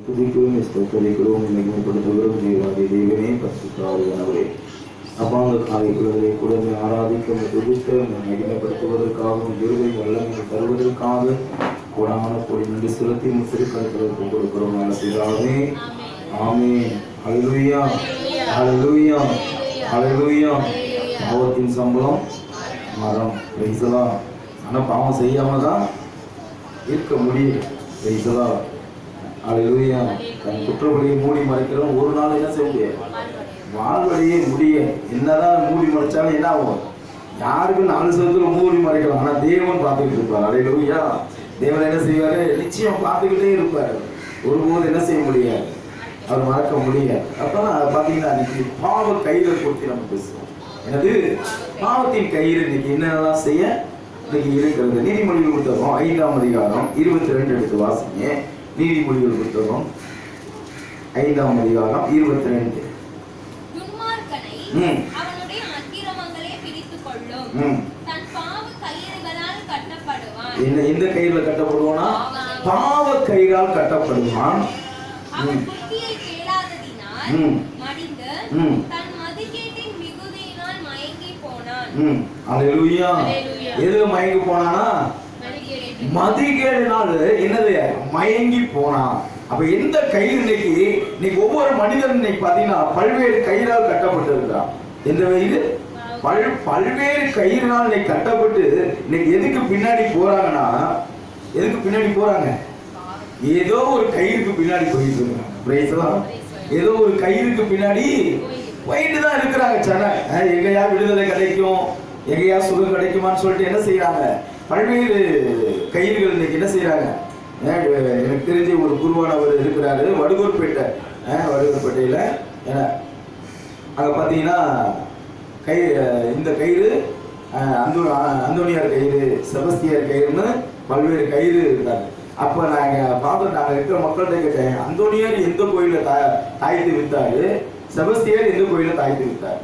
துதிக்கிறோம், ஸ்தோத்திரிக்கிறோம், மகிமைப்படுத்துகிறோம். தேவாதி தேவனே, பரிசுத்தமானவரே, அபாங்க காரியங்களை கூட ஆராதிக்க துதிக்க மகிமைப்படுத்துவதற்காகவும் விருதை வல்லமை தருவதற்காக கூடான கோடி நன்றி செலுத்தி முத்திருக்கிறதற்கு கொடுக்கிறோம். நல்ல பிதாவே, ஆமென். ஹல்லேலூயா, ஹல்லேலூயா, ஹல்லேலூயா. பாவத்தின் சம்பளம் மரணம். Praise the Lord. ஆனால் பாவம் செய்யாம தான் இருக்க முடியும். Praise the Lord. ஹல்லேலூயா. தன் குற்றவழியை மூடி மறைக்கிறோம். ஒரு நாள் என்ன செய்ய முடியாது, வாழ்வழியே முடிய. என்னதான் மூடி மறைச்சாலும் என்ன ஆகும், யாருக்கும் 4 சதத்துல மூடி மறைக்கலாம். ஆனா தேவன் பார்த்துக்கிட்டு இருப்பார். ஹல்லேலூயா. தேவன் என்ன செய்வாரு, நிச்சயம் பார்த்துக்கிட்டே இருப்பார். ஒருபோது என்ன செய்ய முடியாது, அவர் மறக்க முடியாது. அப்பதான் பாத்தீங்கன்னா இன்னைக்கு பாவ கயிறு கொடுத்து நம்ம பேசுவோம். எனது பாவத்தின் கயிறு இன்னைக்கு என்னெல்லாம் செய்ய இன்னைக்கு இருக்கிறது. நீதிமொழிகள் புத்தகம் 5ஆம் அதிகாரம் 22 எடுத்து வாசிங்க. நீதிமொழிகள் புத்தகம் 5ஆம் அதிகாரம் 22. அவனுடைய அக்கிரமங்களை பிரித்துக் கொள்ளும். தன் பாவ கயிறுகளால் கட்டப்படுவான். எந்த கயிறுல கட்டப்படுவானா, பாவ கயிறால் கட்டப்படுவான். அவன் புத்தியை கேளாததினால் மடிந்து தன் மதிகேட்டின் மிகுதியினால் மயங்கி போனான். அல்லேலூயா. எதுல மயங்கி போனானா, மதிகேடினால் என்னது மயங்கி போனான். அப்ப எந்த கயிறு இன்னைக்கு ஒவ்வொரு மனிதன் இன்னைக்கு பாத்தீங்கன்னா பல்வேறு கயிறால் கட்டப்பட்டு இருக்கிறான். எந்த கயிறு, பல்வேறு கயிறுனால் இன்னைக்கு கட்டப்பட்டு இன்னைக்கு எதுக்கு பின்னாடி போறாங்கன்னா, எதுக்கு பின்னாடி போறாங்க, ஏதோ ஒரு கயிறுக்கு பின்னாடி போயிட்டு இருக்காங்க. Praise the Lord. ஏதோ ஒரு கயிறுக்கு பின்னாடி போயிட்டு தான் இருக்கிறாங்க. எங்கயா விடுதலை கிடைக்கும், எங்கயா சுகம் கிடைக்குமான்னு சொல்லிட்டு என்ன செய்யறாங்க, பல்வேறு கயிறுகள் இன்னைக்கு என்ன செய்யறாங்க. எனக்கு தெரிஞ்ச ஒரு குருவானவர் இருக்கிறாரு வடுகூர்பேட்டையில. அங்க பாத்தீங்கன்னா இந்த கயிறு அந்தோனியார் கயிறு, செபஸ்தியார் கயிறுன்னு பல்வேறு கயிறு இருக்காங்க. அப்ப நாங்க இருக்கிற மக்கள்கிட்ட கேட்டேன், அந்தோனியார் எந்த கோயில தாய்த்து வித்தாரு, செபஸ்தியார் எந்த கோயில தாய்த்து வித்தாரு,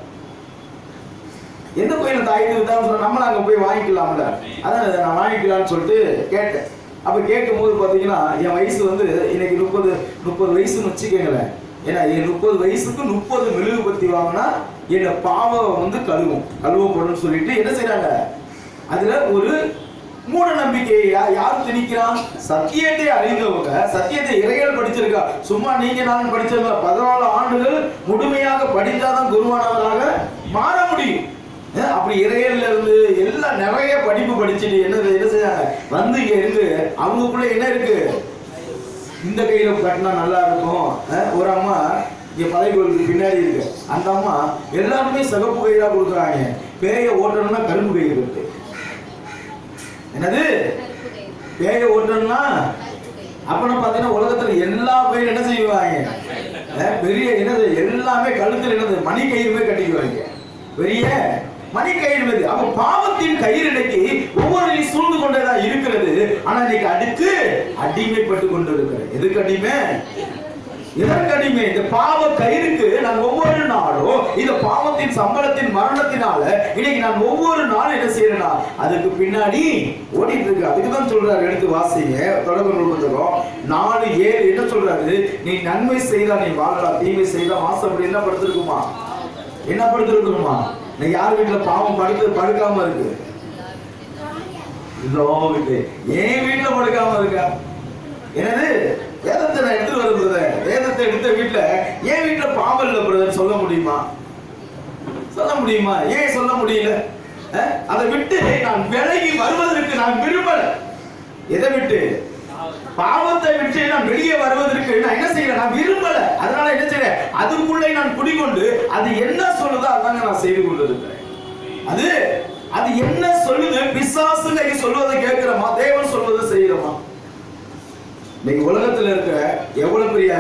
எந்த கோயில தாய்த்து வித்தாருன்னு சொன்னா நம்மள அங்க போய் வாங்கிக்கலாம்ல. அதான் நான் வாங்கிக்கலாம்னு சொல்லிட்டு கேட்டேன். அப்ப கேட்கும் போது பாத்தீங்கன்னா என் வயசு வந்து இன்னைக்கு 30 வயசுன்னு வச்சுக்கோங்களேன். ஏன்னா 30 வயசுக்கு 30 மெழுகுபத்தி வாங்கினா என்ன பாவம் வந்து கழுவப்படும் சொல்லிட்டு என்ன செய்யறாங்க. அதுல ஒரு மூட நம்பிக்கை யார் திணிக்கிறான், சத்தியத்தை அறிந்தவங்க, சத்தியத்தை இறையல் படிச்சிருக்கா. சும்மா நீங்க நான் படிச்சிருக்க 14 ஆண்டுகள் முழுமையாக படித்தாதான் குருவானவராக மாற முடியும். அப்படி இறையல்ல இருந்து எல்லாம் நிறைய படிப்பு படிச்சுட்டு என்ன செய்யாங்க வந்து இங்க இருந்து அவங்களுக்குள்ள என்ன இருக்கு, இந்த கையில கட்டினா நல்லா இருக்கும். ஒரு அம்மா இங்க பழைய கோயிலுக்கு பின்னாடி இருக்கு, அந்த அம்மா எல்லாருமே சிகப்பு கயிறா கொடுக்குறாங்க. பேய ஓட்டணும்னா கரும்பு கயிறு இருக்கு. என்னது பேய ஓட்டணும்னா அப்பனா பாத்தீங்கன்னா உலகத்துல எல்லா பேரும் என்ன செய்வாங்க, பெரிய என்னது எல்லாமே கழுத்துல என்னது மணி கயிறுமே கட்டிக்குவாங்க, பெரிய மணி கயிறு. அப்ப பாவத்தின் கயிறு இன்னைக்கு ஒவ்வொரு சூழ்ந்து கொண்டேதான் இருக்கிறது. ஆனா இன்னைக்கு அதுக்கு அடிமைப்பட்டு கொண்டு இருக்கிறது. எதுக்கு அடிமை, எதற்கு அடிமை, இந்த பாவ கயிறுக்கு. நான் ஒவ்வொரு நாளும் இந்த பாவத்தின் சம்பளத்தின் மரணத்தினால இன்னைக்கு நான் ஒவ்வொரு நாளும் என்ன செய்யறேன்னா அதுக்கு பின்னாடி ஓடிட்டு இருக்கு. அதுக்குதான் சொல்றாரு, எடுத்து வாசிங்க. தொடர்பு புத்தகம் 4:7 என்ன சொல்றாரு, நீ நன்மை செய்தா நீ வாழலாம், தீமை செய்தா வாசப்படி என்ன படுத்திருக்குமா, என்ன படுத்திருக்கணுமா. நீ யார் வீட்டுல பாவம் படுக்காம இருக்கு, என் வீட்டுல படுக்காம இருக்கா. என்னது வேதத்தை நான் எடுத்துட்டு வர பிரதர், வேதத்தை எடுத்த வீட்டுல என் வீட்டுல பாவம் இல்ல பிரதர் சொல்ல முடியுமா, சொல்ல முடியுமா, ஏன் சொல்ல முடியல. அதை விட்டு நான் விலகி வருவதற்கு நான் விரும்பல. எதை விட்டு, பாவத்தை விட்டு நான் வெளியே வருவதற்கு நான் என்ன செய்யறேன், நான் விரும்பல. அதனால என்ன செய்யறேன், அதுக்குள்ளே நான் குடிக்கொண்டு அது என்ன சொல்லுதோ அதாங்க நான் செய்து கொண்டிருக்கிறேன். அது என்ன சொல்லுது, பிசாசுங்க சொல்வதை கேட்கிறோமா, தேவன் சொல்வதை செய்யறோமா. இன்னைக்கு உலகத்துல இருக்கிற எவ்வளவு பெரிய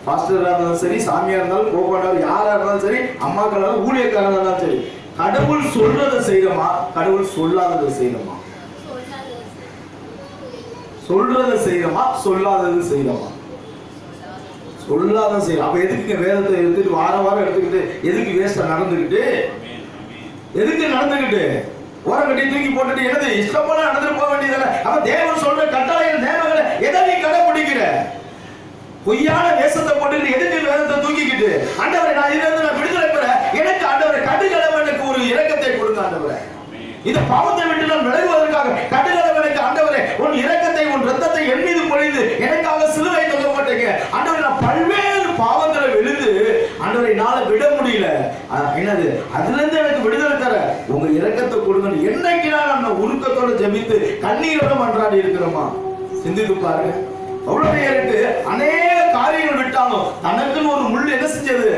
பாஸ்டரா இருந்தாலும் சரி, சாமியா இருந்தாலும், கோபாண்டா யாரா இருந்தாலும் சரி, அம்மாக்களாலும் ஊழியக்காரா இருந்தாலும் சரி, கடவுள் சொல்றதை செய்யறோமா, கடவுள் சொல்லாததை செய்யறோமா, சொல்றதை செய்யறோமா, சொல்லாதது செய்யறோமா, சொல்லாத செய்யறோம். அப்ப எதுக்கு வேதத்தை எடுத்துட்டு வாரம் எடுத்துக்கிட்டு எதுக்கு வேஸ்டா நடந்துக்கிட்டு, எதுக்கு நடந்துக்கிட்டு ஓரம் கட்டி தூக்கி போட்டுட்டு என்னது இஷ்டம் போல நடந்துட்டு போக வேண்டியதானே. அப்ப தேவன் சொல்ற கட்டளைகள் நேமங்களை எதை நீ கடைபிடிக்கிற, பொய்யான வேஷத்தை போட்டு எதுக்கு வேதத்தை தூக்கிக்கிட்டு ஆண்டவரே நான் இதுல இருந்து நான் விடுதலை பெற எனக்கு ஆண்டவரே கடுகளவனுக்கு ஒரு இரக்கத்தை கொடுங்க ஆண்டவரே. இந்த பாவத்தை விட்டு நான் விலகுவதற்காக கடுகளவனுக்கு ஆண்டவரே உன் இரக்கத்தை உன் ரத்தத்தை என் மீது பொழிந்து எனக்காக சிலுவை தொங்க மாட்டேங்க ஆண்டவரே. நான் பல்வேறு பாவங்களை விழுந்து ஆண்டவரை என்னால விட முடியல. என்னது அதுல இருந்து எனக்கு விடுதலை தர உங்க இரக்கத்தை கொடுங்க. என்னைக்கு நான் உருக்கத்தோட ஜெபித்து கண்ணீரோட மன்றாடி இருக்கிறோமா? சிந்தித்து பாருங்க. பவுலடியாருக்கு அநேக காரியங்கள் விட்டாலும் தனக்குன்னு ஒரு முள் என்ன செஞ்சது?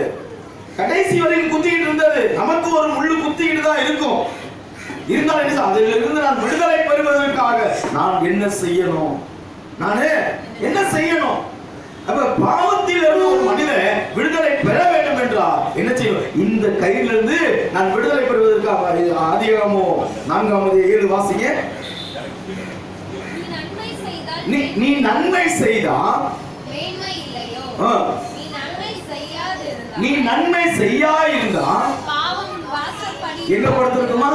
கடைசி வரைக்கும் குத்திக்கிட்டு இருந்தது. நமக்கு ஒரு முள்ளு குத்திக்கிட்டு தான் இருக்கும். இருந்தாலும் அதிலிருந்து நான் விடுதலை பெறுவதற்காக நான் என்ன செய்யணும்? நானு என்ன செய்யணும்? அப்ப பாவத்தில் இருந்து ஒரு மனிதன் விடுதலை பெற வேண்டும் என்றால் என்ன செய்யணும்? இந்த கையிலிருந்து நான் விடுதலை பெறுவதற்காக ஆதியாகமம் 4:7 வாசிங்க. நீ நன்மை செய்தா மேன்மை இல்லையோ? நீ நன்மை செய்யாயிருந்தா பாவம் வாசப்படி எங்க படுத்திருக்குமா?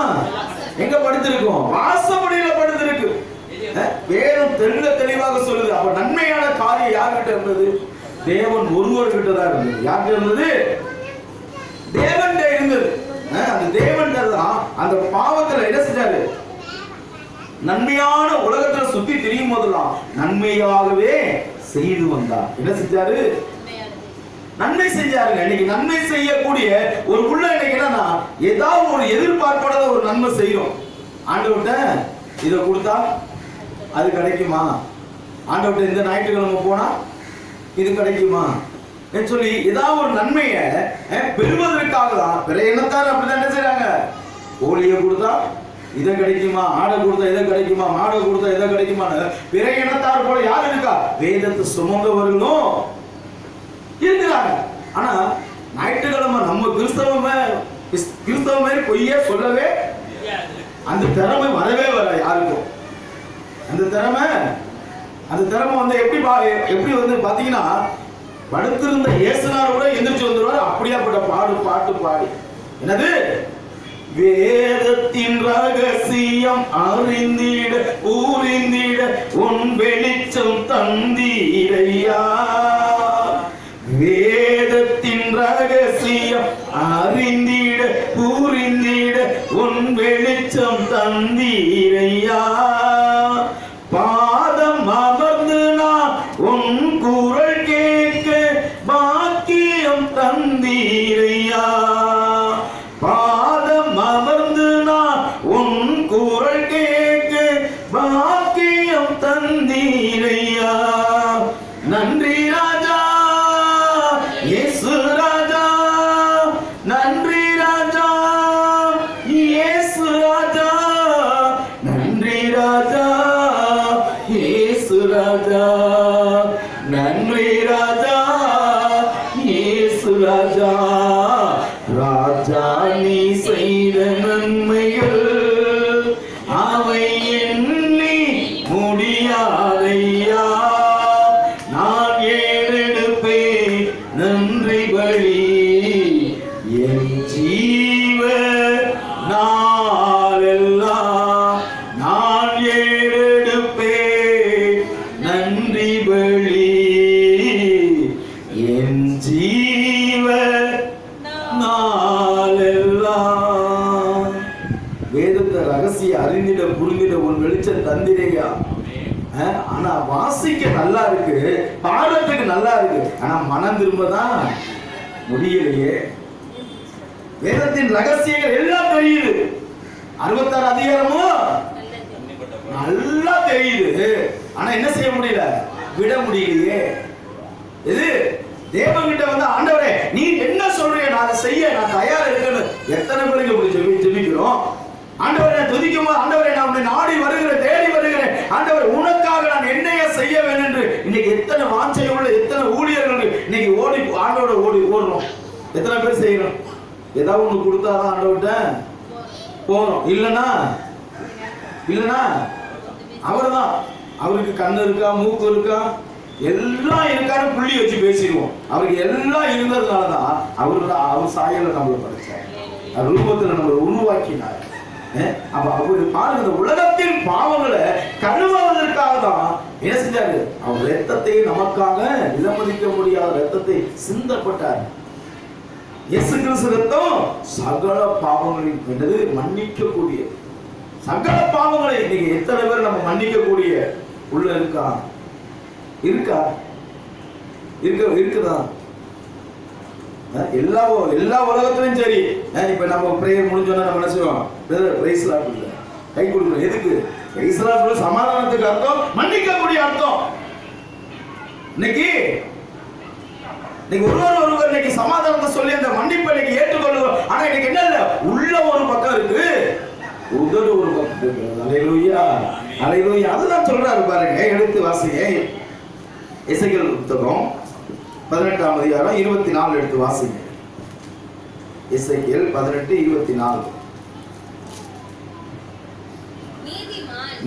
எங்க படுத்திருக்கும்? வாசப்படியில படுத்திருக்கு. வேதம் தெளிவாக சொல்லுது. அப்ப நன்மையான காரியம் யார்கிட்ட இருந்தது? தேவன் ஒருவர்கிட்ட தான் இருந்தது. யார்கிட்ட இருந்தது? தேவன்கிட்ட இருந்தது. அந்த தேவன்கிட்ட தான் அந்த பாவத்துல என்ன செஞ்சாரு? நன்மையான உலகத்துல சுத்தி திரியும் போதெல்லாம் நன்மையாகவே செய்து வந்தார். என்ன செஞ்சாரு? நன்மை செஞ்சாருங்க. இன்னைக்கு நன்மை செய்யக்கூடிய ஒரு உள்ள இன்னைக்கு என்னன்னா ஏதாவது ஒரு எதிர்பார்ப்போட ஒரு நன்மை செய்யும். ஆண்டவர்கிட்ட இதை கொடுத்தா அது கிடைக்குமா? ஆண்டவர்கிட்ட இந்த ஞாயிற்றுக்கிழமை போனா இது கிடைக்குமா சொல்லி ஏதாவது ஒரு நன்மையை பெறுவதற்காக தான் பிற இனத்தார் அப்படிதான் என்ன செய்றாங்க? கோழியை கொடுத்தா இதை கிடைக்குமா, ஆடை கொடுத்தா இதை கிடைக்குமா, மாடை கொடுத்தா இதை கிடைக்குமான்னு பிற இனத்தார் போல யார் இருக்கா? வேதத்தை சுமந்தவர்களும் இருக்கிறாங்க. ஆனா ஞாயிற்றுக்கிழமை நம்ம கிறிஸ்தவ மாதிரி பொய்யே சொல்லவே அந்த திறமை வரவே வர யாருக்கும். அந்த திறமை வந்து எப்படி வந்து பாத்தீங்கன்னா படுத்திருந்த இயேசுனார் கூட எந்திரிச்சு வந்துருவாரு. அப்படியாப்பட்ட பாட்டு பாடி என்னது? வேதத்தின் ரகசியம் அறிந்திட ஊரிந்திட உன் வெளிச்சம் தந்தீரையா. வேதத்தின் ரகசியம் அறிந்திட புரிந்திட உன் வெளிச்சம் தந்தீரையா. பாதம் அமர்ந்து நான் உன் குரல் கேட்க பாக்கியம் தந்தீரையா. பாதம் அமர்ந்து நான் உன் குரல் கேட்க பாக்கியம் தந்தீரையா. நன்றி ராஜா இயேசு ராஜா, நன்றி ராஜா இயேசு ராஜா, நன்றி ராஜா இயேசு ராஜா, நன்றி ராஜா இயேசு ராஜா. ராஜா நீ செய்த நன்மைகள் அவை எண்ணி முடியாதையா. நான் ஏறெடுப்பேன் நன்றி பலி என் ஜீவ நாளெல்லாம். நான் ஏறெடுப்பேன் நன்றி பலி என் ஜீவ நாளெல்லாம். வேதத்தை ரகசிய அறிந்திட புரிந்திட உன் வெளிச்சம் தந்திரையா. ஆனா வாசிக்க நல்லா இருக்கு, பாடத்துக்கு நல்லா இருக்கு, ஆனா மனம் திரும்பதான் முடியலையே. வேதத்தின் ரகசியங்கள் எல்லாம் தெரியுது. 66 அதிகாரமும் நல்லா தெரியுது. ஆனா என்ன செய்ய முடியல? விட முடியலையே. இது தேவன்கிட்ட வந்து ஆண்டவரே நீ என்ன சொல்றீங்க நான் அதை செய்ய நான் தயாரா இருக்கேன்னு எத்தனை பேருக்கு இப்படி ஜெபிக்கிறோம்? ஆண்டவரே துதிக்கும் போது ஆண்டவரே நான் உன்னை நாடி வருகிறேன், தேடி வருகிறேன், ஆண்டவரே உனக்காக நான் என்னைய செய்ய வேண்டும் என்று இன்னைக்கு எத்தனை வாஞ்சையுள்ள எத்தனை ஊழியர்கள் இன்னைக்கு ஓடி ஆண்டவரை ஓடுறோம். எத்தனை பேர் செய்யறோம்? ஏதாவது ஒண்ணு கொடுத்தாதான் ஆண்டவர்கிட்ட போறோம். இல்லைன்னா அவர்தான். அவருக்கு கண்ணு இருக்கா, மூக்கு இருக்கா, எல்லாம் இருக்கான்னு புள்ளி வச்சு பேசிடுவோம். அவருக்கு எல்லாம் இருந்ததுனாலதான் அவர் சாயல நம்மளை படைச்சார், ரூபத்துல நம்மளை உருவாக்கினார். அப்ப அவரு பாருங்க, இந்த உலகத்தின் பாவங்களை கழுவுவதற்காக தான் என்ன செஞ்சாரு? அவர் ரத்தத்தை நமக்காக விலமதிக்க முடியாத ரத்தத்தை சிந்தப்பட்டார். இயேசு கிறிஸ்து ரத்தம் சகல பாவங்களையும் என்னது மன்னிக்கக்கூடிய, சகல பாவங்களை இன்னைக்கு எத்தனை பேர் நம்ம மன்னிக்கக்கூடிய உள்ள இருக்கா? இருக்கா? இருக்குதா? எல்லா உலகத்திலும் சரி. இப்ப நம்ம பிரேயர் முடிஞ்சோன்னா நம்ம என்ன செய்வோம்? பிரைஸ் லார்ட் இல்ல கை கொடுக்கணும். எதுக்கு? பிரைஸ் லார்ட் சமாதானத்துக்கு அர்த்தம் மன்னிக்கக்கூடிய அர்த்தம். இன்னைக்கு ஒருவர் இன்னைக்கு சமாதானத்தை சொல்லி அந்த மன்னிப்பை இன்னைக்கு ஏற்றுக்கொள்ளுவோம். ஆனா இன்னைக்கு என்ன இல்ல, உள்ள ஒரு பக்கம் இருக்கு, உதடு ஒரு பக்கம் இருக்கு. அல்லேலூயா, அல்லேலூயா. அதுதான் சொல்றாரு பாருங்க. எடுத்து வாசிங்க. எசேக்கியேல் புத்தகம் 18ஆம் அதிகாரம் 24 எடுத்து வாசிங்க. எசேக்கியேல் 18:24.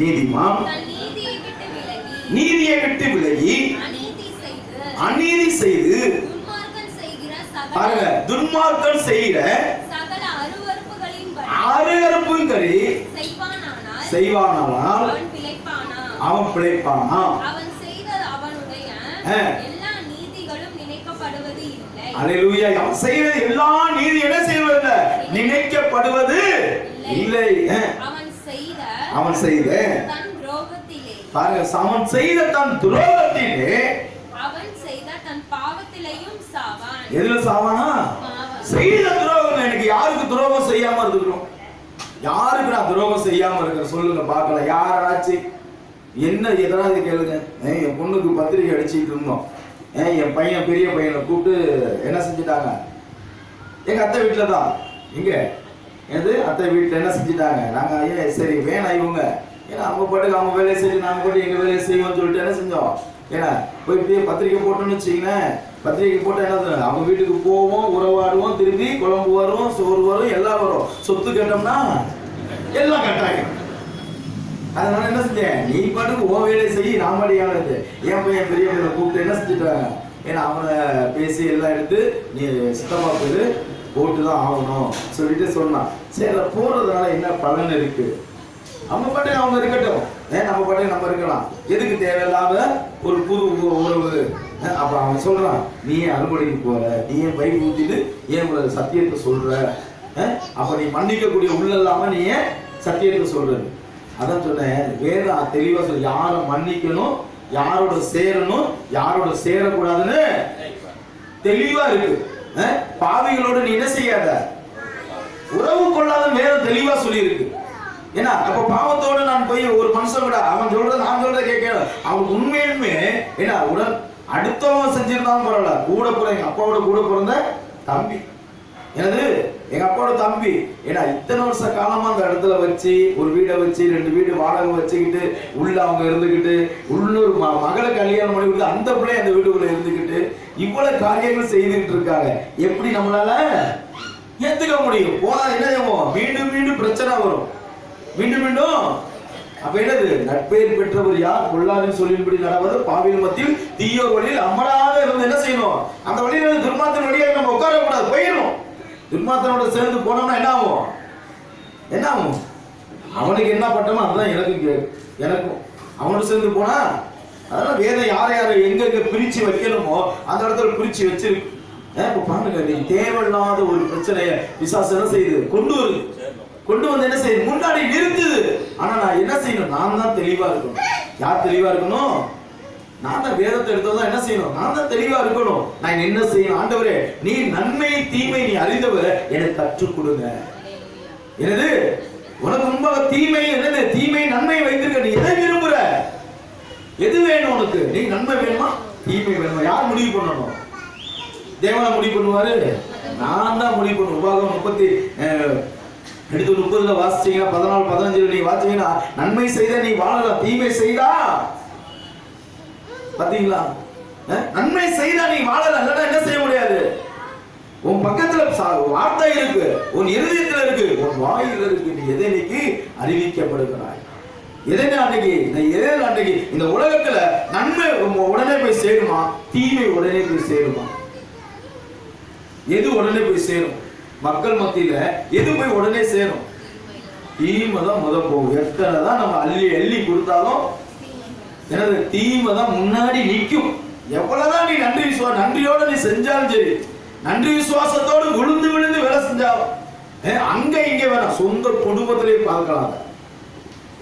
நீதிமான் நீதியை விட்டு விலகி அநீதி செய்து பாருங்க, துன்மார்க்கன் செய்கிற அருவருப்புகளை செய்வானானால் அவன் பிழைப்பானா? அல்லேலூயா. அவன் செய்த எல்லா நீதி என்ன செய்வதில்லை, நினைக்கப்படுவது இல்லை. அவன் செய்த பாருங்க, அவன் செய்த தன் துரோகத்திலே எதுல சாவானா? செய்த துரோகம். எனக்கு யாருக்கு துரோகம் செய்யாம இருக்கிறோம்? யாருக்கு நான் துரோகம் செய்யாம இருக்கிற சொல்லுங்க பார்க்கலாம். யாராச்சும் என்ன எதனாவது கேளுங்க. என் பொண்ணுக்கு பத்திரிகை அடிச்சுட்டு இருந்தோம். என் பையன் பெரிய பையனை கூப்பிட்டு என்ன செஞ்சுட்டாங்க? எங்க அத்தை வீட்டுல தான். இங்க எனது அத்தை வீட்டுல என்ன செஞ்சுட்டாங்க? நாங்க சரி வேணாம் இவங்க, ஏன்னா அவங்க பாட்டுக்கு அவங்க வேலையை செஞ்சு நாங்க பாட்டு எங்க வேலையை செய்வோம்னு சொல்லிட்டு என்ன செஞ்சோம்? ஏன்னா போய் பத்திரிக்கை போட்டோம்னு வச்சுக்கீங்களேன். பத்திரிக்கை போட்டா என்ன, அவங்க வீட்டுக்கு போவோம், உறவாடுவோம், திரும்பி குழம்பு வரும், சோறு வரும், எல்லாம் வரும். சொத்து கேட்டோம்னா எல்லாம் கட்டாயம். அதனால என்ன செஞ்சேன்? நீ பாட்டுக்கு ஓ வேலையை செய்ய, நான் பாடியானது. என் பையன் பெரிய பையனை கூப்பிட்டு என்ன செஞ்சுட்டாங்க? ஏன்னா அவனை பேசி எல்லாம் எடுத்து நீ சித்தப்பா பேரு போட்டு தான் ஆகணும் சொல்லிட்டு சொன்னான். சரி, போறதுனால என்ன பலன் இருக்கு? அவங்க பாட்டு அவங்க இருக்கட்டும், நம்ம பாட்டு நம்ம இருக்கலாம். எதுக்கு தேவையில்லாத ஒரு புது உறவு? அப்ப அவன் சொல்றான், நீ ஏன் அறுபடைக்கு போற, நீ ஏன் பைக் ஊத்திட்டு ஏன் சத்தியத்தை சொல்ற? அப்ப நீ மன்னிக்கக்கூடிய உள்ள இல்லாம நீ ஏன் சத்தியத்தை சொல்றது? அதான் சொன்னேன். வேதம் தெளிவா சொல்ல, யாரை மன்னிக்கணும், யாரோட சேரணும், யாரோட சேரக்கூடாதுன்னு தெளிவா இருக்கு. பாவிகளோட நீ என்ன செய்யாத, உறவு கொள்ளாத வேதம் தெளிவா சொல்லி இருக்கு. ஏன்னா அப்ப பாவத்தோட நான் போய் ஒரு மனுஷன் கூட அவன் சொல்றத நான் சொல்றத கேட்கணும். அவனுக்கு உண்மையுமே ஏன்னா உடன் அடுத்தவன் செஞ்சிருந்தாலும் பரவாயில்ல, கூட பிறந்த எங்க அப்பாவோட கூட பிறந்த தம்பி, எனது எங்க அப்பாவோட தம்பி. ஏன்னா இத்தனை வருஷ காலமா அந்த இடத்துல வச்சு ஒரு வீடை வச்சு 2 வீடு வாடகை வச்சுக்கிட்டு உள்ள அவங்க இருந்துகிட்டு உள்ளூர் மகளை கல்யாணம் பண்ணி கொடுத்து அந்த பிள்ளை அந்த வீட்டுக்குள்ள இருந்துகிட்டு இவ்வளவு காரியங்கள் செய்துகிட்டு இருக்காங்க. எப்படி நம்மளால ஏத்துக்க முடியும்? போனா என்ன செய்வோம்? மீண்டும் மீண்டும் பிரச்சனை வரும், மீண்டும் மீண்டும். அப்ப என்னது? நட்பெயர் பெற்றவர் யார்? பொல்லாரின் சொல்லின்படி நடவது பாவியின் மத்தியில் தீயோர் வழியில் அமராத இருந்து என்ன செய்யணும்? அந்த வழியில துர்மார்த்தன் வழியாக நம்ம உட்கார கூடாது, போயிடணும். துர்மார்த்தனோட சேர்ந்து போனோம்னா என்ன ஆகும்? என்ன ஆகும்? அவனுக்கு என்ன பட்டமோ அதுதான் எனக்கும் அவனோட சேர்ந்து போனா. அதனால வேதம் யாரை எங்க பிரிச்சு வைக்கணுமோ அந்த இடத்துல பிரிச்சு வச்சிருக்கு. பாருங்க, நீ தேவையில்லாத ஒரு பிரச்சனையை பிசாசு என்ன செய்யுது? கொண்டு வந்து என்ன செய்யுது? முன்னாடி நிறுத்துது. ஆனா நான் என்ன செய்யணும்? நான் தான் தெளிவா இருக்கணும். யார் தெளிவா இருக்கணும்? நான் தான் வேதத்தை எடுத்ததான் என்ன செய்யணும்? நான் தான் தெளிவா இருக்கணும். நான் என்ன செய்யணும்? ஆண்டவரே, நீ நன்மை தீமை நீ அறிந்தவர், எனக்கு கற்றுக் கொடுங்க. என்னது? உனக்கு முன்பாக தீமை என்னது? தீமை நன்மை வைத்திருக்க. நீ எதை விரும்புற? எது வேணும் உனக்கு? நீ நன்மை வேணுமா தீமை வேணுமா? யார் முடிவு பண்ணணும்? தேவனா முடிவு பண்ணுவாரு? நான் தான் முடிவு பண்ணுவேன். உபாகமம் 30 வாசிச்சீங்கன்னா 14-15 நீ வாசிச்சீங்கன்னா நன்மை செய்த நீ வாழலாம், தீமை செய்தா பாத்தீங்களா? நன்மை செய்தா நீ வாழலாம், இல்லைன்னா என்ன செய்ய முடியாது. உன் பக்கத்துல வார்த்தை இருக்கு, உன் இருதயத்துல இருக்கு, உன் வாயில இருக்கு. நீ எதை இன்னைக்கு அறிவிக்கப்படுகிறாய்? எதை அன்னைக்கு இந்த உலகத்துல நன்மை உடனே போய் சேருமா? தீமை உடனே போய் சேருமா? எது உடனே போய் சேரும்? மக்கள் மத்தியில எது போய் உடனே சேரும்? தீமை தான் முத போகும். எத்தனை தான் நம்ம அள்ளி கொடுத்தாலும் எனது தீமை தான் முன்னாடி நிற்கும். எவ்வளவுதான் நீ நன்றியோட நீ செஞ்சாலும் சரி, நன்றி விசுவாசத்தோடு விழுந்து விழுந்து வேலை செஞ்சாலும் அங்க இங்க வேணாம், சொந்த குடும்பத்திலே பார்க்கலாம்.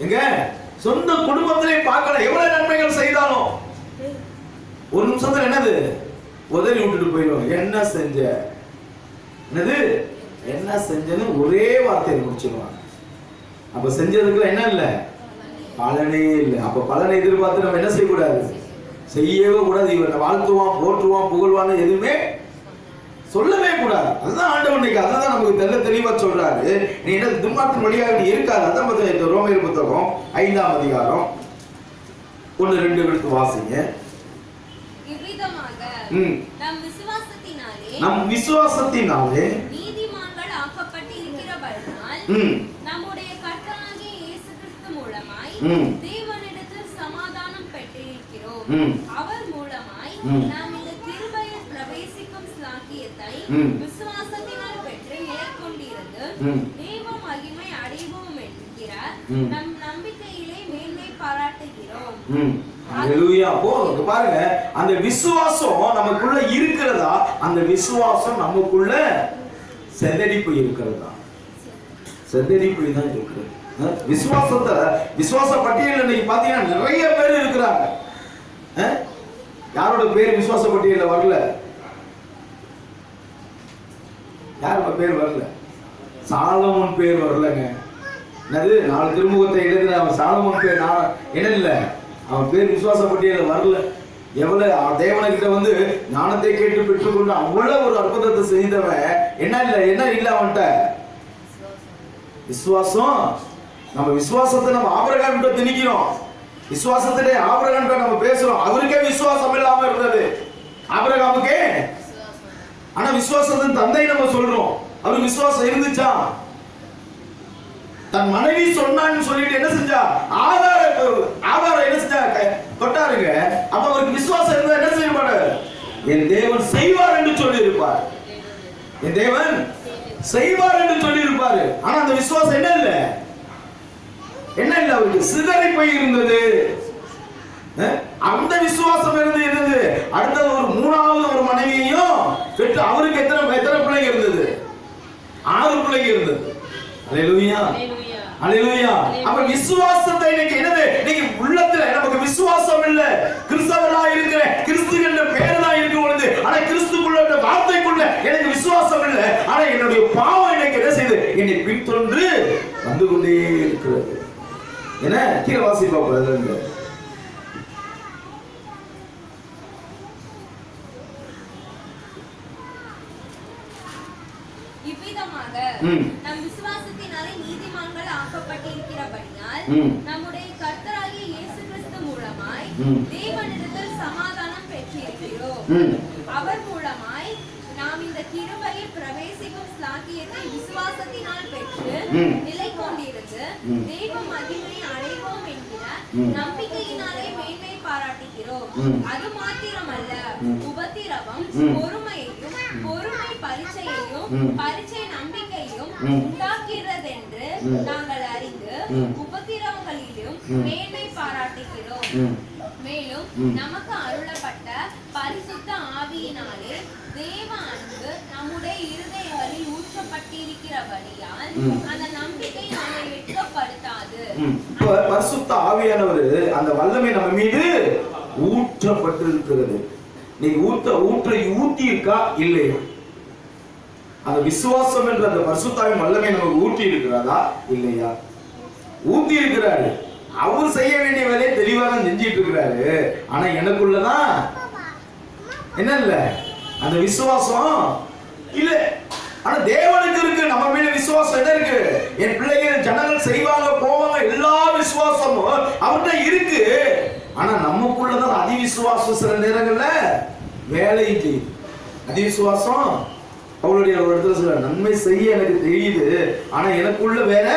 எங்க சொந்த குடும்பத்திலே பார்க்கலாம். எவ்வளவு நன்மைகள் செய்தாலும் ஒரு நிமிஷத்துல என்னது உதறி விட்டுட்டு போயிடுவாங்க. என்ன செஞ்ச, என்னது என்ன செஞ்சன்னு ஒரே வார்த்தையை முடிச்சிருவாங்க. அப்ப செஞ்சதுக்கு என்ன இல்ல, பலனே இல்லை. அப்ப பலனை எதிர்பார்த்து நம்ம என்ன செய்யக்கூடாது, செய்யவே கூடாது. இவன் வாழ்த்துவான் போற்றுவான் புகழ்வான்னு எதுவுமே சொல்லவே கூடாது. அதுதான் ஆண்டவன் இன்னைக்கு அதான் நமக்கு தெளிவா சொல்றாரு. நீ என்ன துன்மார்க்கத்தின் வழியாக நீ இருக்காது. அதான் ரோமேயர் புத்தகம் 5ஆம் அதிகாரம் 1-2 எடுத்து வாசிங்க. நம் விசுவாசத்தினாலே நீதிமான்கள் ஆக்கப்பட்டிருக்கிறபடியால் நம்முடைய கர்த்தராகிய இயேசு கிறிஸ்து மூலமாய் தேவனிடத்தில் சமாதானம் பெற்றிருக்கிறோம். அவர் மூலமாய் நாம் இந்த கிருபையில் பிரவேசிக்கும் ஸ்லாக்கியத்தை விசுவாசத்தினால் பெற்று மேற்கொண்டிருந்து தேவ மகிமை அடைவோம் என்கிற நம் நம்பிக்கையிலே மேன்மை பாராட்டுகிறோம். ஹல்லேலூயா. போதும் பாருங்க, அந்த விசுவாசம் நமக்குள்ள இருக்கிறதா, அந்த விசுவாசம் நமக்குள்ள செதறிப்பு இருக்கிறதா, செதறிப்பு தான் இருக்கிறது. விசுவாசத்தை விசுவாச பட்டியல் இன்னைக்கு பாத்தீங்கன்னா நிறைய பேர் இருக்கிறாங்க. யாரோட பேர் விசுவாச பட்டியல வரல, யாரோட பேர் வரல, சாலமோன் பேர் வரலங்க. என்னது 4 திருமுகத்தை எழுதின அவன் சாலமோன் பேர் என்ன இல்ல, அவன் பேர் விசுவாச பட்டியல வரல. எவ்வளவு தேவனகிட்ட வந்து ஞானத்தை கேட்டு பெற்றுக்கொண்டு அவ்வளவு ஒரு அற்புதத்தை செய்தவன் என்ன இல்ல அவன்கிட்ட விசுவாசம். நம்ம விசுவாசத்தை நம்ம ஆபிரகாம் கிட்ட திணிக்கிறோம், விசுவாசத்திலே ஆபிரகாம் கிட்ட நம்ம பேசுறோம். அவருக்கே விசுவாசம் இல்லாம இருந்தது ஆபிரகாமுக்கே. ஆனா விசுவாசத்தின் தந்தை நம்ம சொல்றோம், அவருக்கு விசுவாசம் இருந்துச்சா? தன் மனைவி சொன்னான்னு சொல்லிட்டு என்ன செஞ்சா, ஆதாரம் என்ன செஞ்சா, தொட்டாருங்க. அப்ப அவருக்கு விசுவாசம் இருந்தா என்ன செய்யப்பாரு, என் தேவன் செய்வார் என்று சொல்லி இருப்பார், என் தேவன் செய்வார் என்று சொல்லி இருப்பாரு. ஆனா அந்த விசுவாசம் என்ன இல்ல, அவருக்கு சிதறி போய் இருந்தது. அந்த விசுவாசம் இருந்தது. அடுத்தது ஒரு 3வது ஒரு மனைவியையும் பெற்று அவருக்கு எத்தனை பிள்ளைங்க இருந்தது, 6 பிள்ளைங்க இருந்தது. அல்லேலூயா, அல்லேலூயா. அப்ப விசுவாசத்தை இன்னைக்கு என்னது, இன்னைக்கு உள்ளத்துல நமக்கு விசுவாசம் இல்ல. கிறிஸ்தவனா இருக்கிற கிறிஸ்து என்ற பெயர் தான் இருக்கு பொழுது, ஆனா கிறிஸ்துக்குள்ள வார்த்தைக்குள்ள எனக்கு விசுவாசம் இல்ல. ஆனா என்னுடைய பாவம் இன்னைக்கு என்ன செய்யுது, என்னை பின்தொடர்ந்து வந்து கொண்டே இருக்கிறது. என்ன கீழே வாசிப்பா பிரதர். இவ்விதமாக நம் விசுவாசத்தினாலே நீதிமான்கள் ஆக்கப்பட்டிருக்கிறபடியால் நம்முடைய கர்த்தராகிய இயேசு கிறிஸ்து மூலமாய் தேவனிடத்தில் சமாதானம் பெற்றிருக்கிறோம். அவர் மூலமாய் நாம் இந்த கிருபையில் பிரவேசிக்கும் ஸ்லாக்கியத்தை விசுவாசத்தினால் பெற்று நிலை கொண்டிருந்து தேவ மகிமை அடைவோம் என்கிற நம்பிக்கையினாலே மேன்மை பாராட்டுகிறோம். அது மாத்திரமல்ல, உபத்திரவம் பொறுமையையும், பொறுமை பரீட்சையையும், பரீட்சை நம்பிக்கையும் உண்டாக்குகிறதென்று நாங்கள் அறிந்து உபத்திரவங்களிலும் மேன்மை பாராட்டுகிறோம். மேலும் நமக்கு அருளப்பட்ட பரிசுத்த ஆவியினாலே தேவ அன்பு நம்முடைய இருதயங்களில் ஊற்றப்பட்டிருக்கிறபடியால் அந்த நம்பிக்கை நம்மை வெட்கப்படுத்தாது. பரிசுத்த ஆவியானவர் அந்த வல்லமை நம்ம மீது ஊற்றப்பட்டிருக்கிறது. நீ ஊற்றி இருக்கா இல்லையா? அந்த விசுவாசம் என்ற அந்த பரிசுத்தாவின் வல்லமை நமக்கு ஊற்றி இருக்கிறதா இல்லையா? ஊற்றி இருக்கிறாரு. அவர் செய்ய வேண்டிய வேலையை தெளிவாக செஞ்சிட்டு இருக்கிறாரு. ஆனா எனக்குள்ளதான் என்ன இல்ல, அந்த விசுவாசம் இல்ல. ஆனா தேவனுக்கு இருக்கு, நம்ம மேல விசுவாசம் என்ன இருக்கு, என் பிள்ளைகள் ஜனங்கள் செய்வாங்க போவாங்க எல்லா விசுவாசமும் அவர்கிட்ட இருக்கு. ஆனா நமக்குள்ளதான் அதிவிசுவாசம் சில நேரங்கள்ல வேலை செய்யுது. அதிவிசுவாசம் அவளுடைய ஒரு இடத்துல சொல்ல, நன்மை செய்ய எனக்கு தெரியுது, ஆனா எனக்குள்ள வேற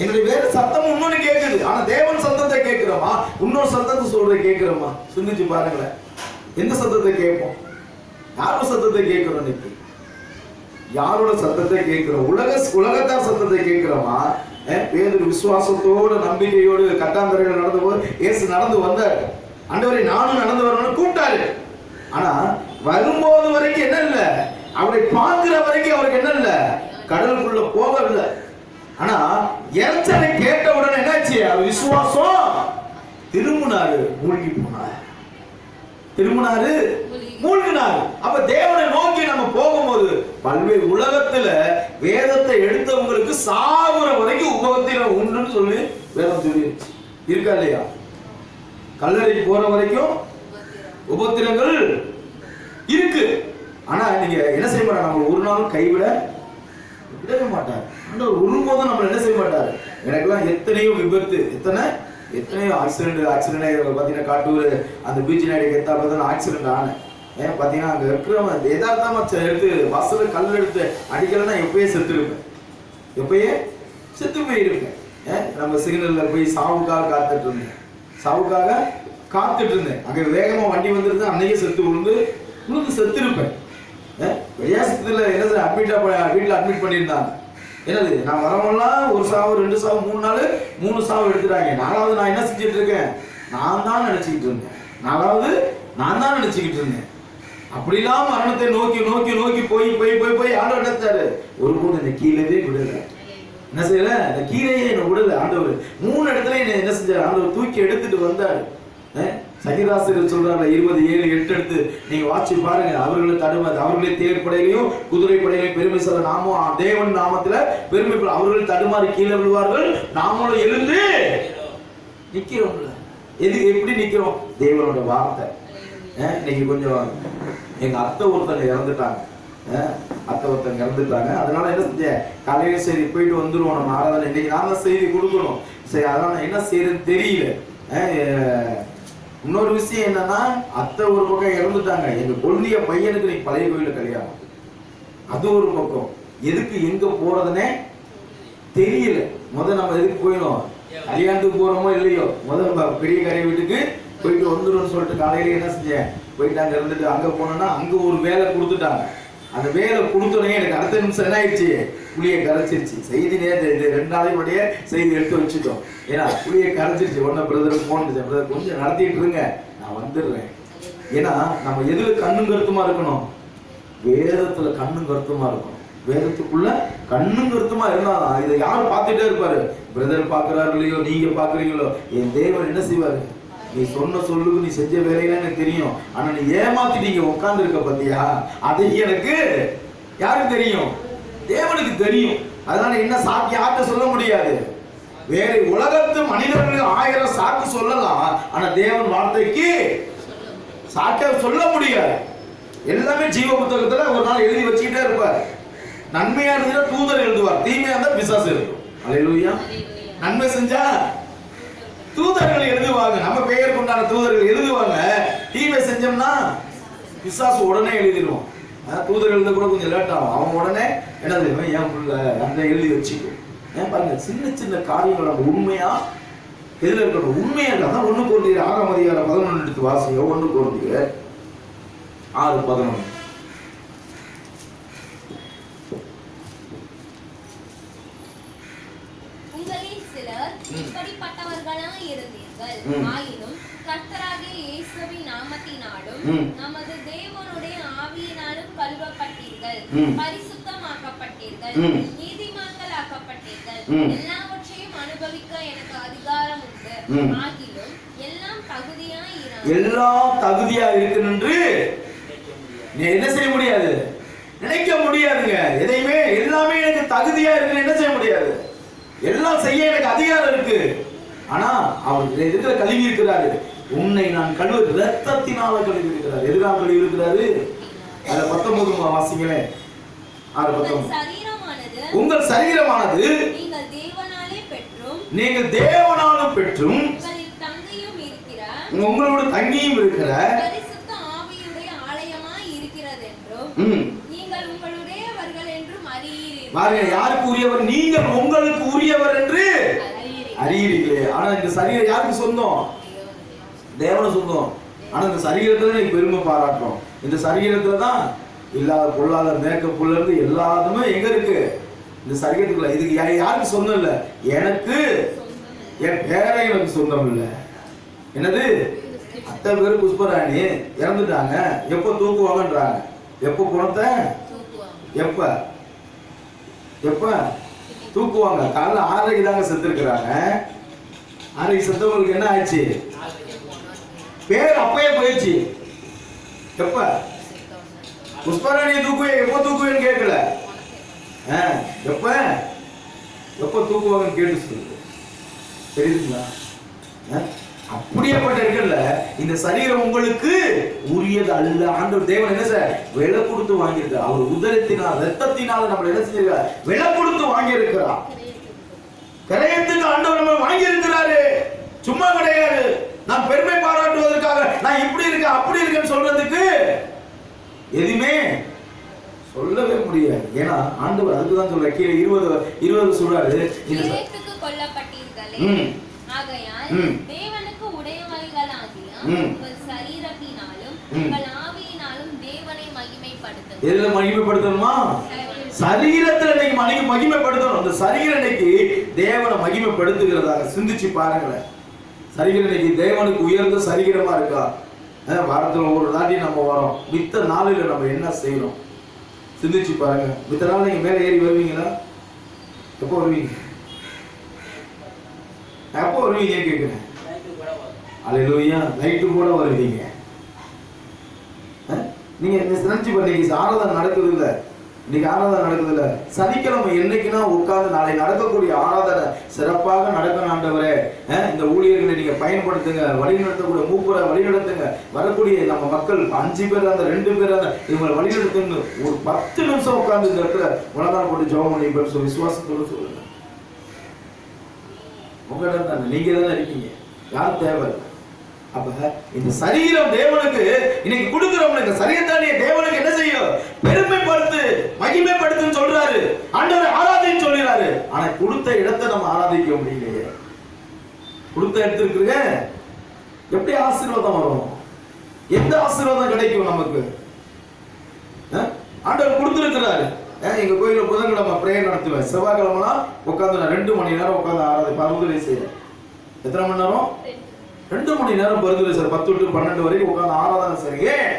என்னுடைய வேற சத்தம் இன்னொன்னு கேட்குது. ஆனா தேவன் சத்தத்தை கேட்கிறோமா, இன்னொரு சத்தத்தை சொல்ற கேட்கிறோமா? சிந்திச்சு பாருங்களேன், எந்த சத்தத்தை கேட்போம்? யாரும் சத்தத்தை கேட்கிறோம் இன்னைக்கு? யாரோட சத்தத்தை கேட்கிறோம்? உலகத்தார் சத்தத்தை கேட்கிறோமா? பேதுரு விசுவாசத்தோடு நம்பிக்கையோடு கட்டாந்தரையில் நடந்த போது இயேசு நடந்து வந்தார். ஆண்டவரே நானும் நடந்து வரணும்னு கூப்பிட்டாரு. ஆனா வரும்போது வரைக்கும் என்ன இல்ல, அவரை பார்க்கிற வரைக்கும் அவருக்கு என்ன இல்ல, கடலுக்குள்ள போகவில்லை. ஆனா எரிச்சலை கேட்ட உடனே என்னாச்சு? அவர் விசுவாசம் திரும்பினாரு, மூழ்கி போனார். திரும்பினாரு, மூழ்கினாரு. அப்ப தேவனை நோக்கி நம்ம போகும்போது பல்வேறு உலகத்துல வேதத்தை எடுத்தவங்களுக்கு சாகுற வரைக்கும் உபத்திரம் உண்டுன்னு சொல்லி வேதம் சொல்லி இருக்கா இல்லையா? கல்லறைக்கு போற வரைக்கும் உபத்திரங்கள் இருக்கு. ஆனா நீங்க என்ன செய்ய மாட்டாங்க, நம்ம ஒரு நாளும் கைவிட விடவே மாட்டார். ஒருபோதும் நம்ம என்ன செய்ய மாட்டாரு. எனக்கெல்லாம் எத்தனையோ விபத்து, எத்தனையோ ஆக்சிடென்ட் பாத்தீங்கன்னா காட்டூர் அந்த பீச் நாடு எத்தாப்பதான் ஆக்சிடென்ட் ஆனேன். பாத்தீங்கன்னா அங்க இருக்கிறவங்க எதார்த்தமா எடுத்து பஸ்ல கல் எடுத்து அடிக்கலன்னா எப்பயே செத்துருப்பேன், எப்பயே செத்து போயிருப்பேன். நம்ம சிக்னல்ல போய் சாவுக்காக காத்துட்டு இருந்தேன். அங்க வேகமா வண்டி வந்துருந்து அன்னைக்கே செத்து விழுந்து செத்துருப்பேன். விளையாசத்துல என்ன வீட்டுல அட்மிட் பண்ணியிருந்தாங்க. என்னது நான் வரவெல்லாம் ஒரு சாவு, 2 சாவு, 3 நாள் 3 சாவு எடுத்துட்டாங்க. 4வது நான் என்ன செஞ்சுட்டு இருக்கேன், நான் தான் நினைச்சுக்கிட்டு இருந்தேன். அப்படிலாம் மரணத்தை நோக்கி போய் ஆண்டவர் எடுத்தாரு. ஒருபோது இந்த கீழவே விடல. என்ன செய்யல, இந்த கீழேயே என்ன விடல. ஆண்டவர் 3 இடத்துல என்ன செஞ்சாரு, ஆண்டவர் தூக்கி எடுத்துட்டு வந்தாரு. சங்கீதாசிரியர் சொல்றாங்க 20:7-8 எடுத்து நீங்க வாட்சி பாருங்க. அவர்களே தேர்ப்படையிலையும் குதிரை படையிலையும் பெருமை சொல்ல நாமும் தேவன் நாமத்துல பெருமை, அவர்கள் தடுமாறி கீழே விழுவார்கள், நாமளும் எழுந்து நிக்கிறோம்ல. எப்படி நிக்கிறோம்? தேவனோட வார்த்தை. இன்னைக்கு கொஞ்சம் எங்க அத்தை ஒருத்தங்க இறந்துட்டாங்க. அதனால என்ன செஞ்சேன், காலையில சரி போயிட்டு வந்துருவோம் நம்ம ஆராதனை. இன்னைக்கு நான் தான் செய்தி கொடுக்கணும். சரி அதனால என்ன செய்யறதுன்னு தெரியல. இன்னொரு விஷயம் என்னன்னா, அத்தை ஒரு பக்கம் இறந்துட்டாங்க. எங்க கொள்ளிய பையனுக்கு நீ பழைய கோயில கல்யாணம், அது ஒரு பக்கம். எதுக்கு எங்க போறதுன்னே தெரியல. நம்ம எதுக்கு போயிடும், கல்யாணத்துக்கு போறோமோ இல்லையோ, பெரிய கரை வீட்டுக்கு போயிட்டு வந்துடும் சொல்லிட்டு காலையில என்ன செஞ்சேன், போயிட்டு அங்க இருந்துட்டு அங்க போனோம்னா அங்க ஒரு வேலை கொடுத்துட்டாங்க. அந்த வேலை கொடுத்தோடனே எனக்கு அடுத்த நிமிஷம் என்ன ஆயிடுச்சு, புளியை கரைச்சிருச்சு. செய்தி நேரத்தை 2 நாளைக்கு செய்தி எடுத்து வச்சுட்டோம். ஏன்னா புளியை கரைச்சிருச்சு. உடனே பிரதருக்கு போன் அடிச்சேன், பிரதர் கொஞ்சம் நடத்திட்டு இருங்க, நான் வந்துடுறேன். ஏன்னா நம்ம எதுல கண்ணும் கருத்துமா இருக்கணும், வேதத்துல கண்ணும் கருத்துமா இருக்கணும். வேதத்துக்குள்ள கண்ணும் கருத்துமா இருந்தா இதை யாரும் பார்த்துட்டே இருப்பாரு. பிரதர் பாக்குறாரு இல்லையோ, நீங்க பாக்குறீங்களோ, என் தேவன் என்ன செய்வாரு, நீ சொன்ன சொல்லுக்கு நீ செஞ்ச வேலையில எனக்கு தெரியும். ஆனா நீ ஏமாத்தி நீங்க உட்கார்ந்து இருக்க பத்தியா, அது எனக்கு யாருக்கு தெரியும், தேவனுக்கு தெரியும். அதனால என்ன சாக்கி யார்கிட்ட சொல்ல முடியாது. வேற உலகத்து மனிதர்களுக்கு 1000 சாக்கு சொல்லலாம், ஆனா தேவன் வார்த்தைக்கு சாக்க சொல்ல முடியாது. எல்லாமே ஜீவ புத்தகத்துல ஒரு நாள் எழுதி வச்சுக்கிட்டே இருப்பார். நன்மையா இருந்தா தூதர் எழுதுவார், தீமையா இருந்தா பிசாசு எழுதும். அல்லேலூயா. நன்மை செஞ்சா தூதர்கள் எழுதுவாங்க, நம்ம பெயர் கொண்டான தூதர்கள் எழுதுவாங்க. தீமை செஞ்சோம்னா பிசாசு உடனே எழுதிடுவோம். தூதர் எழுத கூட கொஞ்சம் லேட் ஆகும். அவன் உடனே என்னது என் புள்ள அந்த எழுதி வச்சுக்கும். பாருங்க, சின்ன சின்ன காரியங்கள் நம்ம உண்மையா எதுல இருக்கணும், உண்மையா இருக்காதான். 1 கொரிந்தியர் 6ஆம் அதிகாரம் 11 எடுத்து வாசிங்க. 1 கொரிந்தியர் 6:11. இப்படிப்பட்டவர்களாய் இருந்தீர்கள். ஆயினும் கர்த்தராகிய இயேசுவின் நாமத்தினாலும் நமது தேவனுடைய ஆவியினாலும் கழுவப்பட்டீர்கள், பரிசுத்தமாக்கப்பட்டீர்கள், நீதிமான்களாக்கப்பட்டீர்கள். எல்லாவற்றையும் அனுபவிக்க எனக்கு அதிகாரம் உண்டு. ஆகிலும் எல்லாம் தகுதியா இருக்கணும்ன்று நீ என்ன செய்ய முடியாது, நினைக்க முடியாதுங்க. எதையுமே எல்லாமே எனக்கு தகுதியா இருக்குன்னு என்ன செய்ய முடியாது. எல்லாம் செய்ய எனக்கு அதிகாரம் இருக்கு. ஆனா அவர் எதுல கழுவி இருக்கிறாரு, உன்னை நான் கழுவு ரத்தத்தினால கழுவி இருக்கிறார். எதுக்காக கழுவி இருக்கிறாரு, அதுல 19 வாசிங்களே. 6:19. உங்கள் சரீரமானது நீங்கள் தேவனாலும் பெற்றும் உங்களோட தங்கியும் இருக்கிற பரிசுத்த ஆவியுடைய ஆலயமாய் இருக்கிறது என்றும் நீங்கள் உங்களுடையவர்கள் என்றும் அறியீர்கள். பாருங்க, யாருக்கு உரியவர், நீங்கள் உங்களுக்கு உரியவர் என்று அறியீர்களே. ஆனா இந்த சரீரம் யாருக்கு சொந்தம், தேவனுக்கு சொந்தம். ஆனா இந்த சரீரத்துல நீ பெருமை பாராட்டுறோம். இந்த சரீரத்துல தான் இல்லாத பொல்லாத மேக்கப்புல இருந்து எல்லாத்துமே எங்க இருக்கு? இந்த சரீரத்துக்குள்ள. இதுக்கு யாருக்கு சொந்தம் இல்ல? எனக்கு, என் பேரை எனக்கு சொந்தம் இல்ல. என்னது? அத்தனை பேர் புஷ்பராணி இறந்துட்டாங்க, எப்ப தூக்குவாங்கன்றாங்க. எப்ப பணத்தை எப்ப எப்ப தூக்குவாங்க? காலைல 6:30 தாங்க செத்துருக்கிறாங்க. 6:30 செத்தவங்களுக்கு என்ன ஆச்சு? பேர் அப்பயே போயிடுச்சு. எப்ப புஷ்பராணியை தூக்குவே? எப்ப தூக்குவேன்னு கேட்கல. எப்ப எப்ப தூக்குவாங்கன்னு கேட்டு சொல்லுங்க. தெரியுதுங்களா? அப்படியேப்பட்ட இருக்கல இந்த சரீரம் உங்களுக்கு உரியது அல்ல. ஆண்டவர் தேவன் என்ன சார் விலை கொடுத்து வாங்கியிருக்கார். அவர் உதரத்தினால் ரத்தத்தினால நம்ம என்ன செஞ்சிருக்கார்? விலை கொடுத்து வாங்கி இருக்கிறார். கரையத்துக்கு ஆண்டவர் நம்ம வாங்கி இருக்கிறாரு. சும்மா கிடையாது. நான் பெருமை பாராட்டுவதற்காக நான் இப்படி இருக்கேன் அப்படி இருக்கேன்னு சொல்றதுக்கு எதுவுமே சொல்லவே முடியாது. ஏன்னா ஆண்டவர் அதுக்குதான் சொல்ற. கீழே 20 சொல்றாரு. தேவனுக்கு உடையவைகளாகிய உங்கள் சரீரத்தினாலும் உங்கள் ஆவியினாலும் தேவனை மகிமைப்படுத்துங்கள். எதுல மகிமைப்படுத்தணுமா? சரீரத்துல இன்னைக்கு மகிமைப்படுத்தணும். அந்த சரீரம் இன்னைக்கு தேவனை மகிமைப்படுத்துகிறதாக சிந்திச்சு பாருங்களேன். சரீரம் இன்னைக்கு தேவனுக்கு உயர்ந்த சரீரமா இருக்கா? வாரத்துல ஒரு தாட்டி நம்ம வரோம். மித்த நாளில நம்ம என்ன செய்யணும் சிந்திச்சு பாருங்க. மித்த நாள் நீங்க மேல ஏறி வருவீங்களா? எப்போ வருவீங்க? எப்போ வருவீங்க கேட்கிறேன். அல்லேலூயா. லைட்டு கூட வருவீங்க. நீங்க நினைச்சு பண்ணீங்க. ஆராதனை நடக்குது இல்ல? இன்னைக்கு ஆராதனை நடக்குது இல்ல? சனிக்கிழமை என்னைக்குன்னா உட்கார்ந்து நாளை நடக்கக்கூடிய ஆராதனை சிறப்பாக நடக்கணும். ஆண்டவரே இந்த ஊழியர்களை நீங்க பயன்படுத்துங்க, வழிநடத்தக்கூடிய மூப்பரை வழிநடத்துங்க. வரக்கூடிய நம்ம மக்கள் 5 பேர் அந்த 2 பேர் அந்த இவங்களை வழிநடத்துங்க. ஒரு 10 நிமிஷம் உட்கார்ந்து இந்த இடத்துல உலகம் போட்டு ஜெபம் பண்ணி சொல்லி விசுவாசத்தோடு சொல்லுங்க. உங்களிடம் தானே, நீங்க தானே இருக்கீங்க. யாரும் தேவை. அப்ப இந்த சரீரம் தேவனுக்கு இன்னைக்கு கொடுக்கிறோம். இந்த சரீரத்தானே தேவனுக்கு என்ன செய்யும்? பெருமைப்படுத்து, மகிமைப்படுத்துன்னு சொல்றாரு. ஆண்டவரை ஆராதின்னு சொல்றாரு. ஆனா கொடுத்த இடத்தை நம்ம ஆராதிக்க முடியலையே. கொடுத்த இடத்துக்கு எப்படி ஆசீர்வாதம் வரும்? எந்த ஆசீர்வாதம் கிடைக்கும் நமக்கு? ஆண்டவர் கொடுத்திருக்கிறாரு. எங்க கோயில புதன்கிழமை பிரேயர் நடத்துவேன். செவ்வாய்க்கிழமெல்லாம் உட்காந்து நான் 2 மணி நேரம் உட்காந்து ஆராதி பருந்துரை செய்யறேன். எத்தனை மணி நேரம்? 2 மணி நேரம் பருந்துரை சார். 10 to 12 வரைக்கும் உட்காந்து ஆராதனை சார். ஏன்?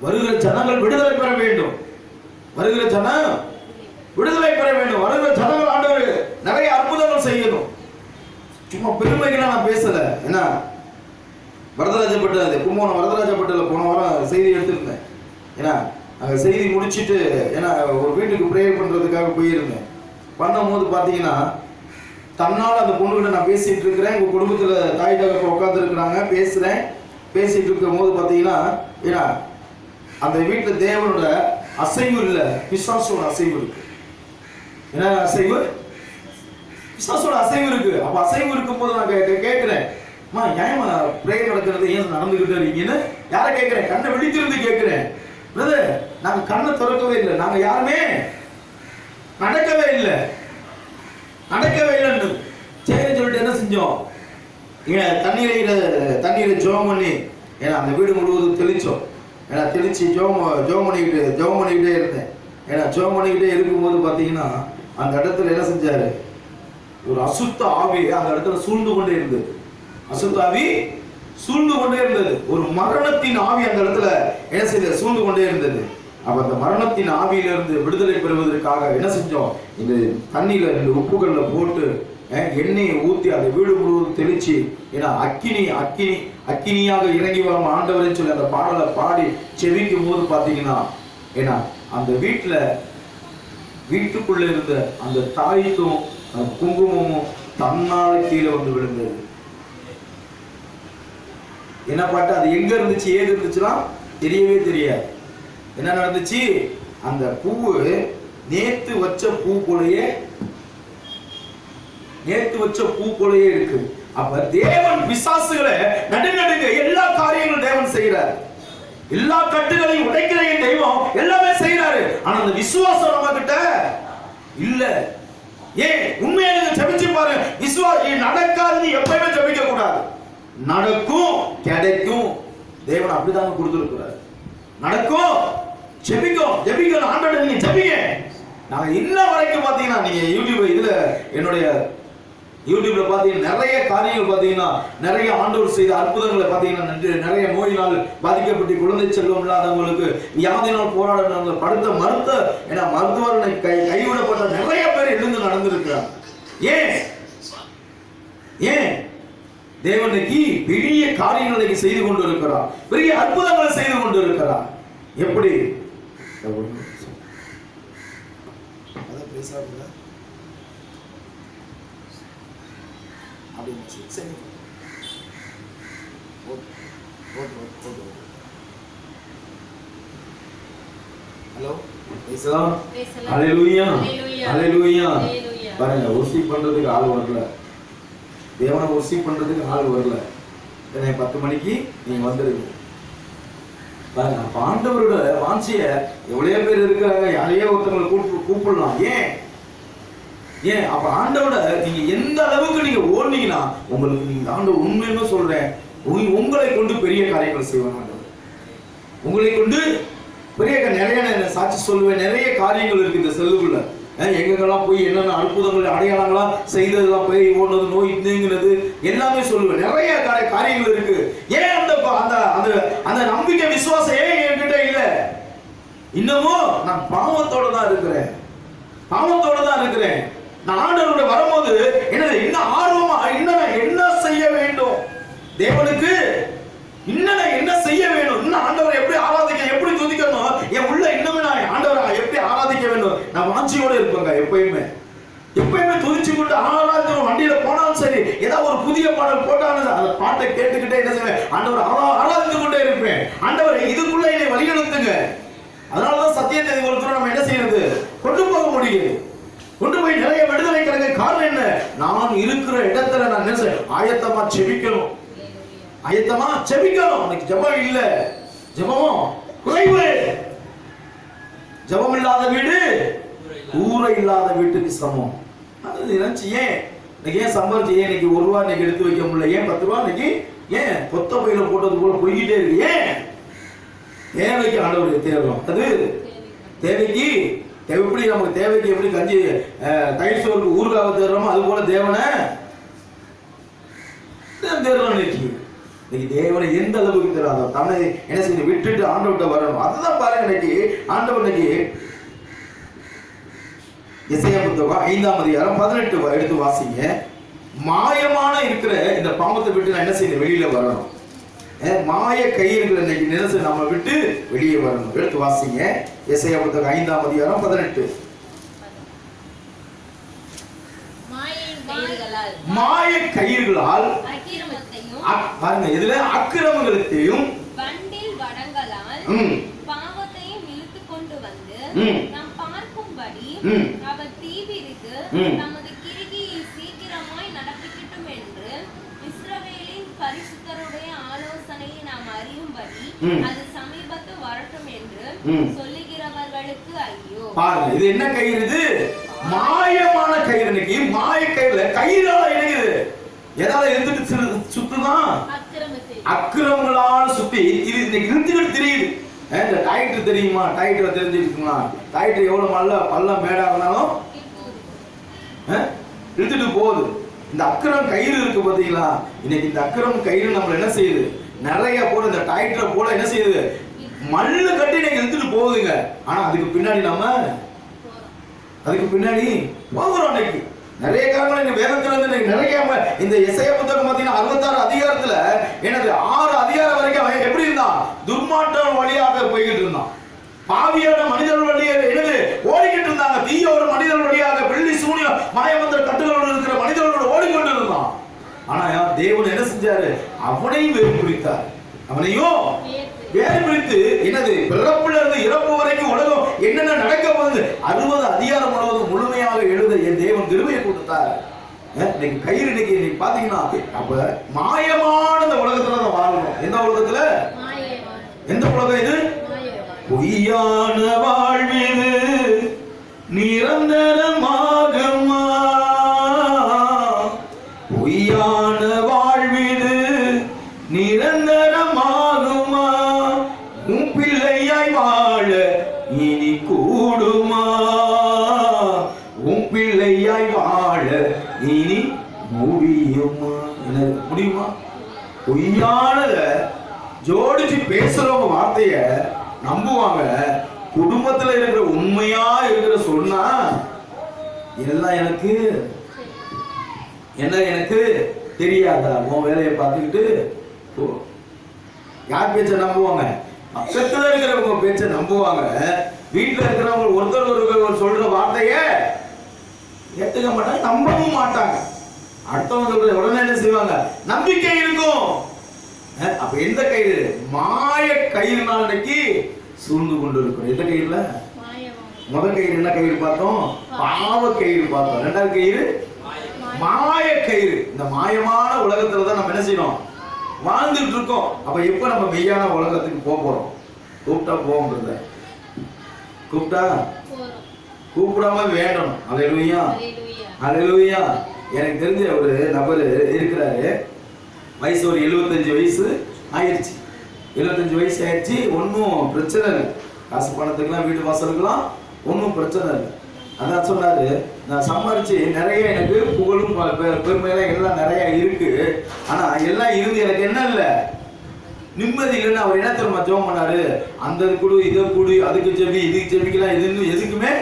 வருகிற ஜனங்கள் விடுதலை பெற வேண்டும். வருகிற ஜனம் விடுதலை பெற வேண்டும். வருகிற ஜனங்கள் ஆண்டவர் நிறைய அற்புதங்கள் செய்யணும். சும்மா பெருமைகளா நான் பேசல. என்ன வரதராஜப்பட்டு கும்பகோணம் வரதராஜப்பட்டுல போன வாரம் செய்தி எடுத்திருந்தேன். ஏன்னா அங்கே செய்தி முடிச்சுட்டு ஏன்னா ஒரு வீட்டுக்கு ப்ரேயர் பண்ணுறதுக்காக போயிருந்தேன். பண்ணும்போது பார்த்தீங்கன்னா தன்னால் அந்த பொண்ணுகிட்ட நான் பேசிகிட்டு இருக்கிறேன். உங்கள் குடும்பத்தில் தாய் தகப்ப உட்காந்துருக்குறாங்க, பேசுகிறேன். பேசிகிட்டு இருக்கும் போது பார்த்தீங்கன்னா ஏன்னா அந்த வீட்டில் தேவனோட அசைவு இல்லை, பிசாசோட அசைவு இருக்கு. என்ன அசைவு? பிசாசோட அசைவு இருக்கு. அப்போ அசைவு இருக்கும் போது நான் கேட்குறேன், அம்மா ஏன் ப்ரேயர் நடக்கிறது ஏன் நடந்துக்கிட்டு இருக்கீங்கன்னு யாரை கேட்குறேன்? கண்ணை விழித்திருந்து கேட்குறேன். பிரதர் நாங்க கண்ணை திறக்கவே இல்லை, நாங்க யாருமே நடக்கவே இல்லை சரி சொல்லிட்டு என்ன செஞ்சோம்? தண்ணீரை ஜோம் பண்ணி ஏன்னா அந்த வீடு முழுவதும் தெளிச்சோம். ஏன்னா தெளிச்சு ஜோம் பண்ணிக்கிட்டே இருந்தேன். ஏன்னா ஜோம் பண்ணிக்கிட்டே இருக்கும்போது பார்த்தீங்கன்னா அந்த இடத்துல என்ன செஞ்சாரு? ஒரு அசுத்த ஆவி அந்த இடத்துல சூழ்ந்து கொண்டே இருந்தது. அசுத்த ஆவி சூழ்ந்து கொண்டே இருந்தது. ஒரு மரணத்தின் ஆவி அந்த இடத்துல என்ன செய்ய சூழ்ந்து கொண்டே இருந்தது. அப்ப அந்த மரணத்தின் ஆவியிலிருந்து விடுதலை பெறுவதற்காக என்ன செஞ்சோம்? இந்த தண்ணியில 2 உப்புகள்ல போட்டு எண்ணெயை ஊத்தி அந்த வீடு முழுவதும் தெளிச்சு ஏன்னா அக்கினியாக இறங்கி வரும் ஆண்டவரேன்னு சொல்லி அந்த பாடலை பாடி செவிக்கும் போது பாத்தீங்கன்னா ஏன்னா அந்த வீட்டுக்குள்ள இருந்த அந்த தாய்க்கும் குங்குமமும் தன்னால கீழே வந்து விழுந்தது. என்ன பாட்டு? அது எங்க இருந்துச்சு ஏது இருந்துச்சுன்னா தெரியவே தெரியாது. என்ன நடந்துச்சு? அந்த பூவு நேத்து வச்ச பூ போலயே இருக்கு. அப்ப தேவன் பிசாசுகளை நடுநடுங்க எல்லா காரியங்களும் தேவன் செய்யறாரு. எல்லா கட்டுகளையும் உடைக்கிற தெய்வம் எல்லாமே செய்யறாரு. ஆனா அந்த விசுவாசம் நம்ம கிட்ட இல்ல. ஏன்? உண்மையாக ஜெபிச்சு பாரு. விசுவாசம் நடக்காதுன்னு எப்பவுமே ஜெபிக்க கூடாது. நடக்கும், கிடைக்கும். தேவன் அப்படிதான் கொடுத்திருக்கிறார். நடக்கும், ஜெபிக்கணும். ஆண்டவரே நீங்க ஜெபிங்க. நாங்க இன்ன வரைக்கும் பாத்தீங்கன்னா நீங்க என்னுடைய யூடியூப்ல பாத்தீங்கன்னா நிறைய காரியங்கள் பாத்தீங்கன்னா நிறைய ஆண்டவர் செய்த அற்புதங்களை பாத்தீங்கன்னா நிறைய நோயினால் பாதிக்கப்பட்டு குழந்தை செல்வம் இல்லாதவங்களுக்கு வியாதினால் போராடுறவங்க படுத்த மருத்துவர்களை கைவிடப்பட்ட நிறைய பேர் எழுந்து நடந்திருக்கிறாங்க. ஏன் தேவனுக்கு பெரிய காரியங்களை செய்து கொண்டு இருக்கிறார், பெரிய அற்புதங்களை செய்து கொண்டு இருக்கிறார். எப்படி ஹலோ ஹalleluya ஹalleluya. பாருங்க, வொர்ஷிப் பண்றதுக்கு ஆள் வரல, தேவனை வொர்ஷிப் பண்றதுக்கு ஆள் வரல. 10 மணிக்கு நீங்க வந்துருங்க. பாருங்க, ஆண்டவரோட வாஞ்சிய எவ்வளவு பேர் இருக்கிறாங்க, யாரையோ ஒருத்தவங்களை கூப்பிடலாம். ஏன் அப்ப ஆண்டவரோட நீங்க எந்த அளவுக்கு நீங்க ஓடுனீங்கன்னா உங்களுக்கு நீங்க ஆண்டவர் உண்மையுமே சொல்றேன், உங்களை கொண்டு பெரிய காரியங்கள் செய்வாங்க. உங்களை கொண்டு பெரிய நிறைய சாட்சி சொல்லுவேன். நிறைய காரியங்கள் இருக்கு இந்த செல்லுக்குள்ள. எங்கெல்லாம் போய் என்னென்ன அற்புதங்கள் அடையாளங்களா செய்ததெல்லாம் போய் ஓடுனது, நோய் நீங்கினது எல்லாமே சொல்லுவேன். நிறைய காரியங்கள் இருக்கு. ஏன் அந்த நம்பிக்கை விசுவாசம் ஏன் என்கிட்ட இல்ல? இன்னமும் நான் பாவத்தோட தான் இருக்கிறேன். நான் ஆண்டவரோட வரும்போது இன்னும் ஆர்வமா என்ன செய்ய வேண்டும், தேவனுக்கு என்ன செய்ய வேண்டும், இன்னும் ஆண்டவரை எப்படி ஆராதிக்க, எப்படி துதிக்கணும், என் உள்ள இன்னுமே நான் ஆண்டவரை எப்படி ஆராதிக்க வேண்டும், நான் வாஞ்சியோட இருப்பேங்க. எப்பயுமே துதிச்சு கொண்டு ஆராதிக்கணும். வண்டியில போனாலும் சரி, ஏதாவது ஒரு புதிய பாடல் போட்டாலும் அந்த பாட்டை கேட்டுக்கிட்டே என்ன செய்வேன், ஆண்டவரை ஆராதித்து கொண்டே இருப்பேன். ஆண்டவரை இதுக்குள்ள என்னை வழிநடத்துங்க. அதனாலதான் சத்தியத்தை உங்களுக்கு நம்ம என்ன செய்யறது, கொண்டு போக முடியுது. கொண்டு போய் நிறைய விடுதலை கிடைக்க காரணம் என்ன? நான் இருக்கிற இடத்துல நான் என்ன செய்ய, ஆயத்தமா செபிக்கணும். அன்னைக்கு ஜெபம் இல்ல, ஜெபம் குறைவு. ஜெபம் இல்லாத வீடு கூரை இல்லாத வீட்டுக்கு சமம். அது நினைச்சு ஏன் சம்பாரிச்சு இன்னைக்கு 1 ரூபா இன்னைக்கு எடுத்து வைக்க முடியல, ஏன் 10 ரூபா இன்னைக்கு கொத்த பையில போட்டது போல போய்கிட்டே இருக்கு. தேவைக்கு ஆண்டவருக்கு தேடுறோம். அது தேவைக்கு எப்படி நமக்கு தேவைக்கு எப்படி கஞ்சி தயிர் சோறுக்கு ஊறுகாவை தேடுறோமோ அது போல தேவனை தேடுறோம். இன்னைக்கு தேவனை எந்த அளவுக்கு தெரியாதோ தன்னை என்ன செய்ய விட்டுட்டு ஆண்டவர்கிட்ட வரணும். அதுதான் பாருங்க, இன்னைக்கு ஆண்டவர் எசேயா புத்தகம் 5ஆம் அதிகாரம் 18 எடுத்து வாசிங்க. மாயமான இருக்கிற இந்த பாவத்தை விட்டு நான் என்ன செய்யணும், வெளியில வரணும். மாய கயிறுகள் இன்னைக்கு நினைச்சு நம்ம விட்டு வெளியே வரணும். எடுத்து வாசிங்க எசேயா புத்தகம் 5ஆம் அதிகாரம் 18. மாய கயிறுகளால் பாருங்க, இதுல அக்கிரமங்களையும் வண்டில் வடங்களால் பாவத்தையும் இழுத்து கொண்டு வந்து நாம் பார்க்கும்படி அவர் தீவிரித்து நமது கிரியை சீக்கிரமாய் நடப்பிக்கட்டும் என்று இஸ்ரவேலின் பரிசுத்தருடைய ஆலோசனையை நாம் அறியும்படி அது சமீபத்து வரட்டும் என்று சொல்லுகிறவர்களுக்கு ஐயோ. பாருங்க, இது என்ன கயிறு? இது மாயமான கயிறு. இன்னைக்கு மாய கயிறுல கயிறால இணையுது. எதால இருந்துட்டு சுத்துதான், அக்கிரமங்களால் சுத்தி இது இன்னைக்கு இழுத்துக்கிட்டு தெரியுது. இந்த டைட்டர் தெரியுமா? டைட்டர் தெரிஞ்சுக்கிட்டுங்களா? டைட்டர் எவ்வளவு பள்ளம் மேடா இருந்தாலும் இழுத்துட்டு போகுது. இந்த அக்கிரம் கயிறு இருக்கு பாத்தீங்களா? இன்னைக்கு இந்த அக்கிரம் கயிறு நம்மள என்ன செய்யுது, நிறைய போல இந்த டைட்டரை போல என்ன செய்யுது, மண்ணு கட்டி இன்னைக்கு இழுத்துட்டு போகுதுங்க. ஆனா அதுக்கு பின்னாடி போகிறோம். இன்னைக்கு நிறைய காரணங்கள் வேதத்துல இருந்து நிறைய இந்த எசேயா புத்தகம் பாத்தீங்கன்னா 66 அதிகாரத்துல என்னது 6 அதிகாரம் வரைக்கும் அவன் எப்படி இருந்தான், துர்மாட்டம் வழியாக போய்கிட்டு இருந்தான். பாவியான மனிதர்கள் வழியாக என்னது ஓடிக்கிட்டு இருந்தாங்க. தீய ஒரு மனிதர்கள் வழியாக வெள்ளி சூனியம் மாயமந்திர கட்டுகளோடு இருக்கிற மனிதர்களோடு ஓடிக்கொண்டு இருந்தான். ஆனா தேவன் என்ன செஞ்சாரு, அவனையும் வேறுபிடித்தார். அவனையும் வேறுபிடித்து என்னது பிறப்புல இருந்து இறப்பு வரைக்கும் உலகம் என்னென்ன நடக்க போகுது 60 அதிகாரம் முழுவதும் முழுமையாக எழுத என் தேவன் கிருபையை கொடுத்தார். இன்னைக்கு கயிறு இன்னைக்கு பாத்தீங்கன்னா அப்ப மாயமான இந்த உலகத்துல தான் வாழணும். எந்த உலகத்துல? எந்த உலகம் இது? பொய்யான வாழ்விது நிரந்தரமாகுமா, பொய்யான வாழ்விது நிரந்தரமாகுமா, உன் பிள்ளையாய் வாழ இனி கூடுமா உன் பிள்ளையாய் வாழ இனி முடியுமா? முடியுமா? பொய்யானத ஜோடிச்சு பேசுறவங்க வார்த்தைய நம்புவாங்க. குடும்பத்துல இருக்கிற உண்மையா இருக்கிற சொன்னா எல்லாம் எனக்கு தெரியாதா? உன் வேலையை பார்த்துக்கிட்டு போ. யார் பேச்ச நம்புவாங்க? பக்கத்துல இருக்கிறவங்க பேச்ச நம்புவாங்க. வீட்டுல இருக்கிறவங்க ஒருத்தர் சொல்ற வார்த்தைய ஏத்துக்க மாட்டாங்க, நம்பவும் மாட்டாங்க. அடுத்தவங்க சொல்ற உடனே என்ன செய்வாங்க? நம்பிக்கை இருக்கும். அப்ப எந்த கயிறு? மாய கயிறுனால இன்னைக்கு சூழ்ந்து கொண்டு இருக்கிறோம். எந்த கயிறுல? முதல் கயிறு என்ன கயிறு பார்த்தோம்? பாவ கயிறு பார்த்தோம். இரண்டாவது கயிறு மாய கயிறு. இந்த மாயமான உலகத்துல தான் நம்ம என்ன செய்யணும்? வாழ்ந்துட்டு இருக்கோம். அப்ப எப்ப நம்ம மெய்யான உலகத்துக்கு போறோம்? கூப்பிட்டா போகும்ன்றத கூப்பிட்டா கூப்பிடாம வேண்டணும். அல்லேலூயா, அல்லேலூயா. எனக்கு தெரிஞ்ச ஒரு நபர் இருக்கிறாரு. வயசு ஒரு 75 வயசு ஆயிடுச்சு. 75 வயசு ஆயிடுச்சு. ஒன்றும் பிரச்சனை இல்லை. காசு பணத்துக்கெல்லாம் வீடு வாசலுக்கெல்லாம் ஒன்றும் பிரச்சனை இல்லை. அதான் சொன்னாரு, நான் சம்பாரிச்சு நிறைய எனக்கு புகழும் பெருமையெல்லாம் எல்லாம் நிறைய இருக்கு. ஆனா எல்லாம் இருந்து எனக்கு என்ன இல்லை? நிம்மதி இல்லைன்னு அவர் என்ன தெரியுமா ஜெபம் பண்ணாரு? அந்த குடு, இதை குடு, அதுக்கு ஜெபி, இதுக்கு ஜெபிக்கலாம், இதுன்னு எதுக்குமே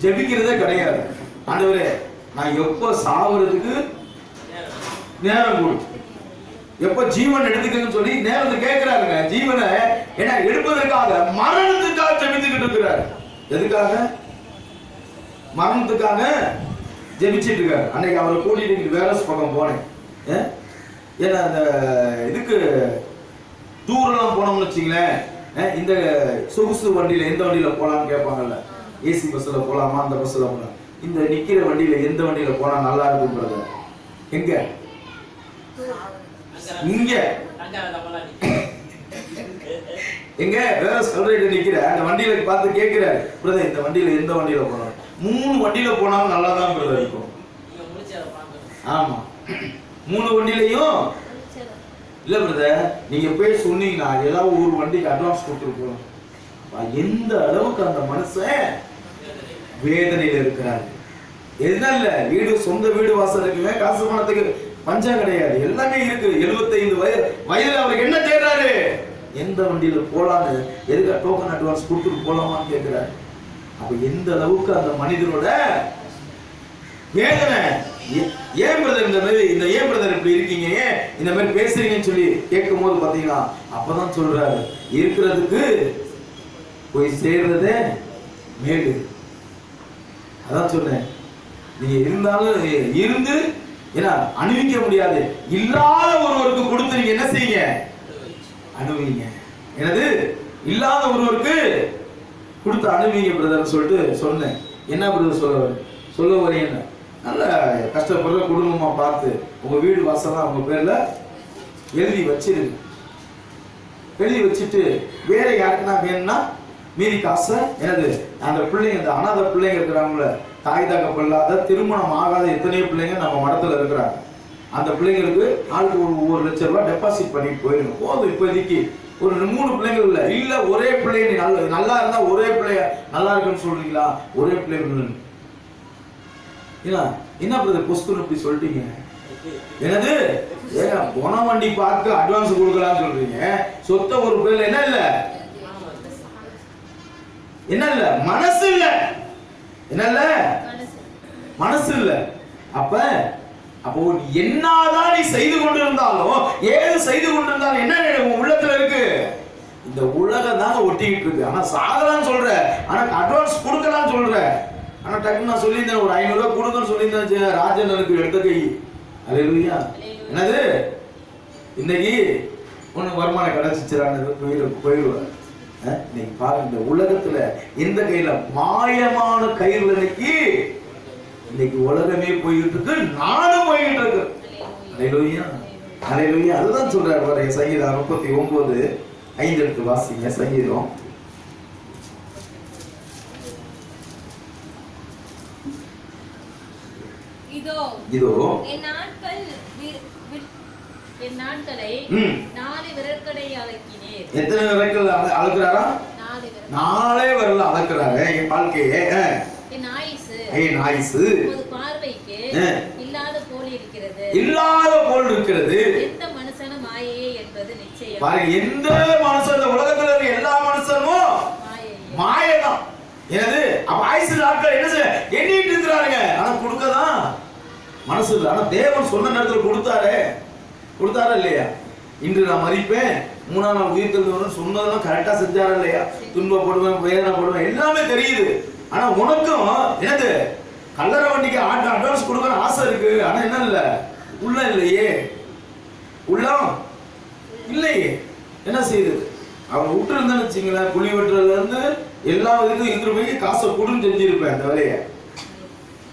ஜெபிக்கிறதே கிடையாது. ஆண்டவரே, நான் எப்போ சாவறதுக்கு நேரம் கொடு, எப்ப ஜீவன் எடுத்துக்கன்னு சொல்லி நேரத்தை கேட்கிறாருங்க. ஜீவனை ஏன்னா எடுப்பதற்காக மரணத்துக்காக ஜெபித்துக்கிட்டு இருக்கிறாரு. எதுக்காக? மரணத்துக்காக ஜெபிச்சிட்டு இருக்காரு. அன்னைக்கு அவரை கூட்டிட்டு வேற பக்கம் போனேன். ஏன்னா அந்த இதுக்கு டூர்லாம் போனோம்னு வச்சுங்களேன், இந்த சொகுசு வண்டியில எந்த வண்டியில போலாம்னு கேட்பாங்கல்ல. ஏசி பஸ்ல போலாமா, அந்த பஸ்ல போலாம், இந்த நிக்கிற வண்டியில எந்த வண்டியில போனா நல்லா இருக்குன்றது எங்க? இங்க எங்க வேற சொல்றேன் நிக்கிற அந்த வண்டியில பார்த்து கேட்கிறாரு, பிரதர் இந்த வண்டியில எந்த வண்டியில போனோம்? 3 வண்டியில போனாலும் நல்லா தான் பிரதர் இருக்கும். ஆமா, 3 வண்டியிலையும் இல்ல பிரதர், நீங்க போய் சொன்னீங்கன்னா ஏதாவது ஒரு வண்டிக்கு அட்வான்ஸ் கொடுத்துருப்போம். எந்த அளவுக்கு அந்த மனுஷன் வேதனையில இருக்கிறாரு. எதுனா இல்ல, வீடு சொந்த வீடு வாசல் இருக்குமே, காசு பணத்துக்கு பஞ்சம் கிடையாது, எல்லாமே இருக்கு. 75 வயதுல அவருக்கு என்ன தேடுறாரு? எந்த வண்டியில போலான்னு, எதுக்கு டோக்கன் அட்வான்ஸ் கொடுத்துட்டு போலாமான்னு கேட்கிறாரு. அப்ப எந்த அளவுக்கு அந்த மனிதனோட வேதனை. ஏன் பிரதர் இந்த மாதிரி ஏன் பிரதர் இப்படி இருக்கீங்க, ஏன் இந்த மாதிரி பேசுறீங்கன்னு சொல்லி கேட்கும் போது பாத்தீங்கன்னா அப்பதான் சொல்றாரு, இருக்கிறதுக்கு போய் சேர்றதே மேடு. அதான் சொன்னேன், நீங்க இருந்தாலும் இருந்து ஏன்னா அனுபவிக்க முடியாது. இல்லாத ஒருவருக்கு கொடுத்து நீங்க என்ன செய்யுங்க? அனுபவிங்க. எனது இல்லாத ஒருவருக்கு கொடுத்து அனுபவிங்க பிரதர் சொல்லிட்டு சொன்னேன். என்ன பிரதர் சொல்ல வரீங்க? நல்ல கஷ்டப்படுற குடும்பமா பார்த்து உங்க வீடு வாசலாம் உங்க பேர்ல எழுதி வச்சிருங்க. எழுதி வச்சுட்டு வேற யாருக்குன்னா வேணும்னா மீதி காசை எனது அந்த பிள்ளைங்க, இந்த அனாதை பிள்ளைங்க இருக்கிறாங்கள, தாய் தகப்பன் இல்லாத திருமணம் ஆகாத எத்தனையோ பிள்ளைங்க நம்ம மடத்துல இருக்கிறாங்க. அந்த பிள்ளைங்களுக்கு ஆளுக்கு ஒரு 1 லட்சம் ரூபாய் டெபாசிட் பண்ணிட்டு போயிடணும். போதும். இப்போதைக்கு ஒரு 3 பிள்ளைங்கள் இல்ல, இல்ல ஒரே பிள்ளை நீ நல்லா இருந்தா ஒரே பிள்ளைய நல்லா இருக்குன்னு சொல்றீங்களா? ஒரே பிள்ளை என்ன பிரதர் பொஸ்குன்னு இப்படி சொல்லிட்டீங்க? என்னது போன வண்டி பார்த்து அட்வான்ஸ் கொடுக்கலாம்னு சொல்றீங்க, சொத்த ஒரு பேர்ல என்ன இல்ல, என்ன இல்ல, மனசு இல்ல. என்ன இல்ல? மனசு இல்ல. அப்ப என்னதான் நீ செய்து கொண்டிருந்தாலும், ஏது செய்து கொண்டிருந்தாலும் என்ன உள்ளத்துல இருக்கு? இந்த உலகம் தாங்க ஒட்டிக்கிட்டு இருக்கு. ஆனா சாகலான்னு சொல்ற, ஆனா அட்வான்ஸ் கொடுக்கலாம்னு சொல்ற. ஆனா டக்குன்னு நான் சொல்லியிருந்தேன், ஒரு 500 ரூபாய் கொடுக்கன்னு சொல்லியிருந்தேன் ராஜனுக்கு எடுத்த கை. அல்லேலூயா. என்னது இன்னைக்கு ஒண்ணு வருமானம் கிடைச்சிச்சுறான்னு போயிடுவார். இன்னைக்கு பாருங்க, இந்த உலகத்துல எந்த கையில மாயமான கயிறுல இன்னைக்கு உலகமே போயிட்டு இருக்கு, நானும் போயிட்டு இருக்கு. அல்லேலூயா, அல்லேலூயா. அதுதான் சொல்றாரு பாருங்க, சங்கீதம் 39:5 எடுத்து வாசிங்க. சங்கீதம் இதோ என் நாட்களை 4 விரற்கடை அளக்கினேன். எத்தனை விரற்கள் அளக்குறாரா? 4 விரற்கடை. நாளே வரல அளக்குறாரு என் வாழ்க்கையே. என் ஆயுசு உமது பார்வைக்கு இல்லாத போல் இருக்கிறது. இல்லாத போல் இருக்கிறது. எந்த மனுஷனும் மாயையே என்பது நிச்சயம். பாருங்க, எந்த மனுஷன் இந்த உலகத்துல இருக்க எல்லா மனுஷனும் மாயைதான். என்னது? அப்ப ஆயுசு நாட்கள் என்ன செய்ய எண்ணிட்டு இருக்கிறாருங்க. ஆனா கொடுக்கதான் மனசு இல்லை. ஆனா தேவன் சொன்ன நேரத்தில் கொடுத்தாரா இல்லையா? இன்று நான் மறிப்பேன், 3ஆம் நாள் உயிர் தெழுவேன் சொன்னதெல்லாம் கரெக்டா செஞ்சாரா இல்லையா? துன்பப்படுவேன், வேதனைப்படுவேன், எல்லாமே தெரியுது. ஆனா உனக்கும் என்னது கல்லறை வண்டிக்கு அட்வான்ஸ் கொடுக்கணும் ஆசை இருக்கு. ஆனா என்ன இல்ல, உள்ள இல்லையே, உள்ளம் இல்லையே. என்ன செய்யுது? அவன் விட்டு இருந்தான்னு வச்சுங்களேன், குழி வெட்டுறதுல இருந்து எல்லா இதுக்கும் இன்று போய் காசை கொடுன்னு செஞ்சிருப்பேன் அந்த வேலையை.